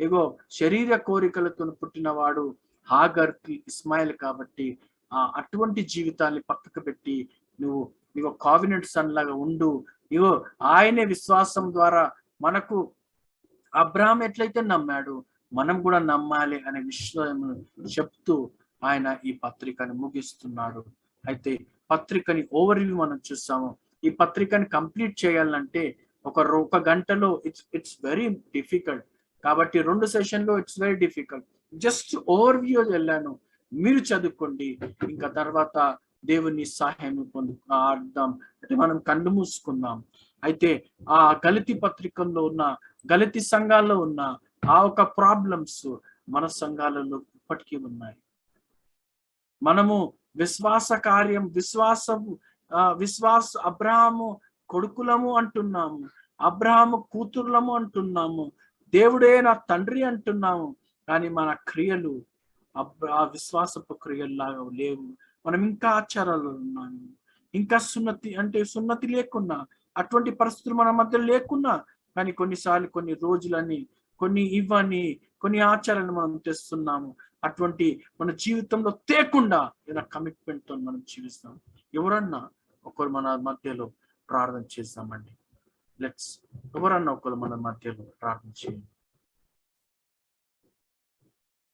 ఇగో శరీర కోరికలతో పుట్టినవాడు హాగర్కి ఇస్మాయిల్. కాబట్టి అటువంటి జీవితాన్ని పక్కకు పెట్టి నువ్వు కావినెంట్ సన్ లాగా ఉండు. ఇగో ఆయనే విశ్వాసం ద్వారా మనకు అబ్రహాం ఎట్లయితే నమ్మాడు మనం కూడా నమ్మాలి అనే విషయం చెప్తూ ఆయన ఈ పత్రికను ముగిస్తున్నాడు. అయితే పత్రికని ఓవర్వ్యూ మనం చూసాము. ఈ పత్రికని కంప్లీట్ చేయాలంటే ఒక గంటలో ఇట్స్ వెరీ డిఫికల్ట్. కాబట్టి 2 సెషన్లో it's very difficult. Just overview వెళ్ళాను, మీరు చదువుకోండి. ఇంకా తర్వాత దేవుని సహాయం అర్థం అంటే మనం కళ్ళు మూసుకుందాం. అయితే ఆ గలతీ పత్రికల్లో ఉన్న గలతీ సంఘాల్లో ఉన్న ఆ ఒక ప్రాబ్లమ్స్ మన సంఘాలలో ఇప్పటికీ ఉన్నాయి. మనము విశ్వాస కార్యం విశ్వాస అబ్రహాము కొడుకులము అంటున్నాము, అబ్రహాము కూతుర్లము అంటున్నాము, దేవుడే నా తండ్రి అంటున్నాము. కానీ మన క్రియలు ఆ విశ్వాసపు క్రియల్లాగా లేవు. మనం ఇంకా ఆచారాలు ఉన్నాము, ఇంకా సున్నతి లేకున్నా, అటువంటి పరిస్థితులు మన మధ్య లేకున్నా, కానీ కొన్నిసార్లు కొన్ని రోజులని కొన్ని ఆచారాలను మనం తెస్తున్నాము. అటువంటి మన జీవితంలో తేకుండా ఏదైనా కమిట్మెంట్ తో మనం జీవిస్తాం. ఎవరన్నా ఒకరు మన మధ్యలో ప్రార్థన చేస్తామండి. ఎవరన్నా ఒకరు మన మధ్యలో ప్రార్థన చేయండి.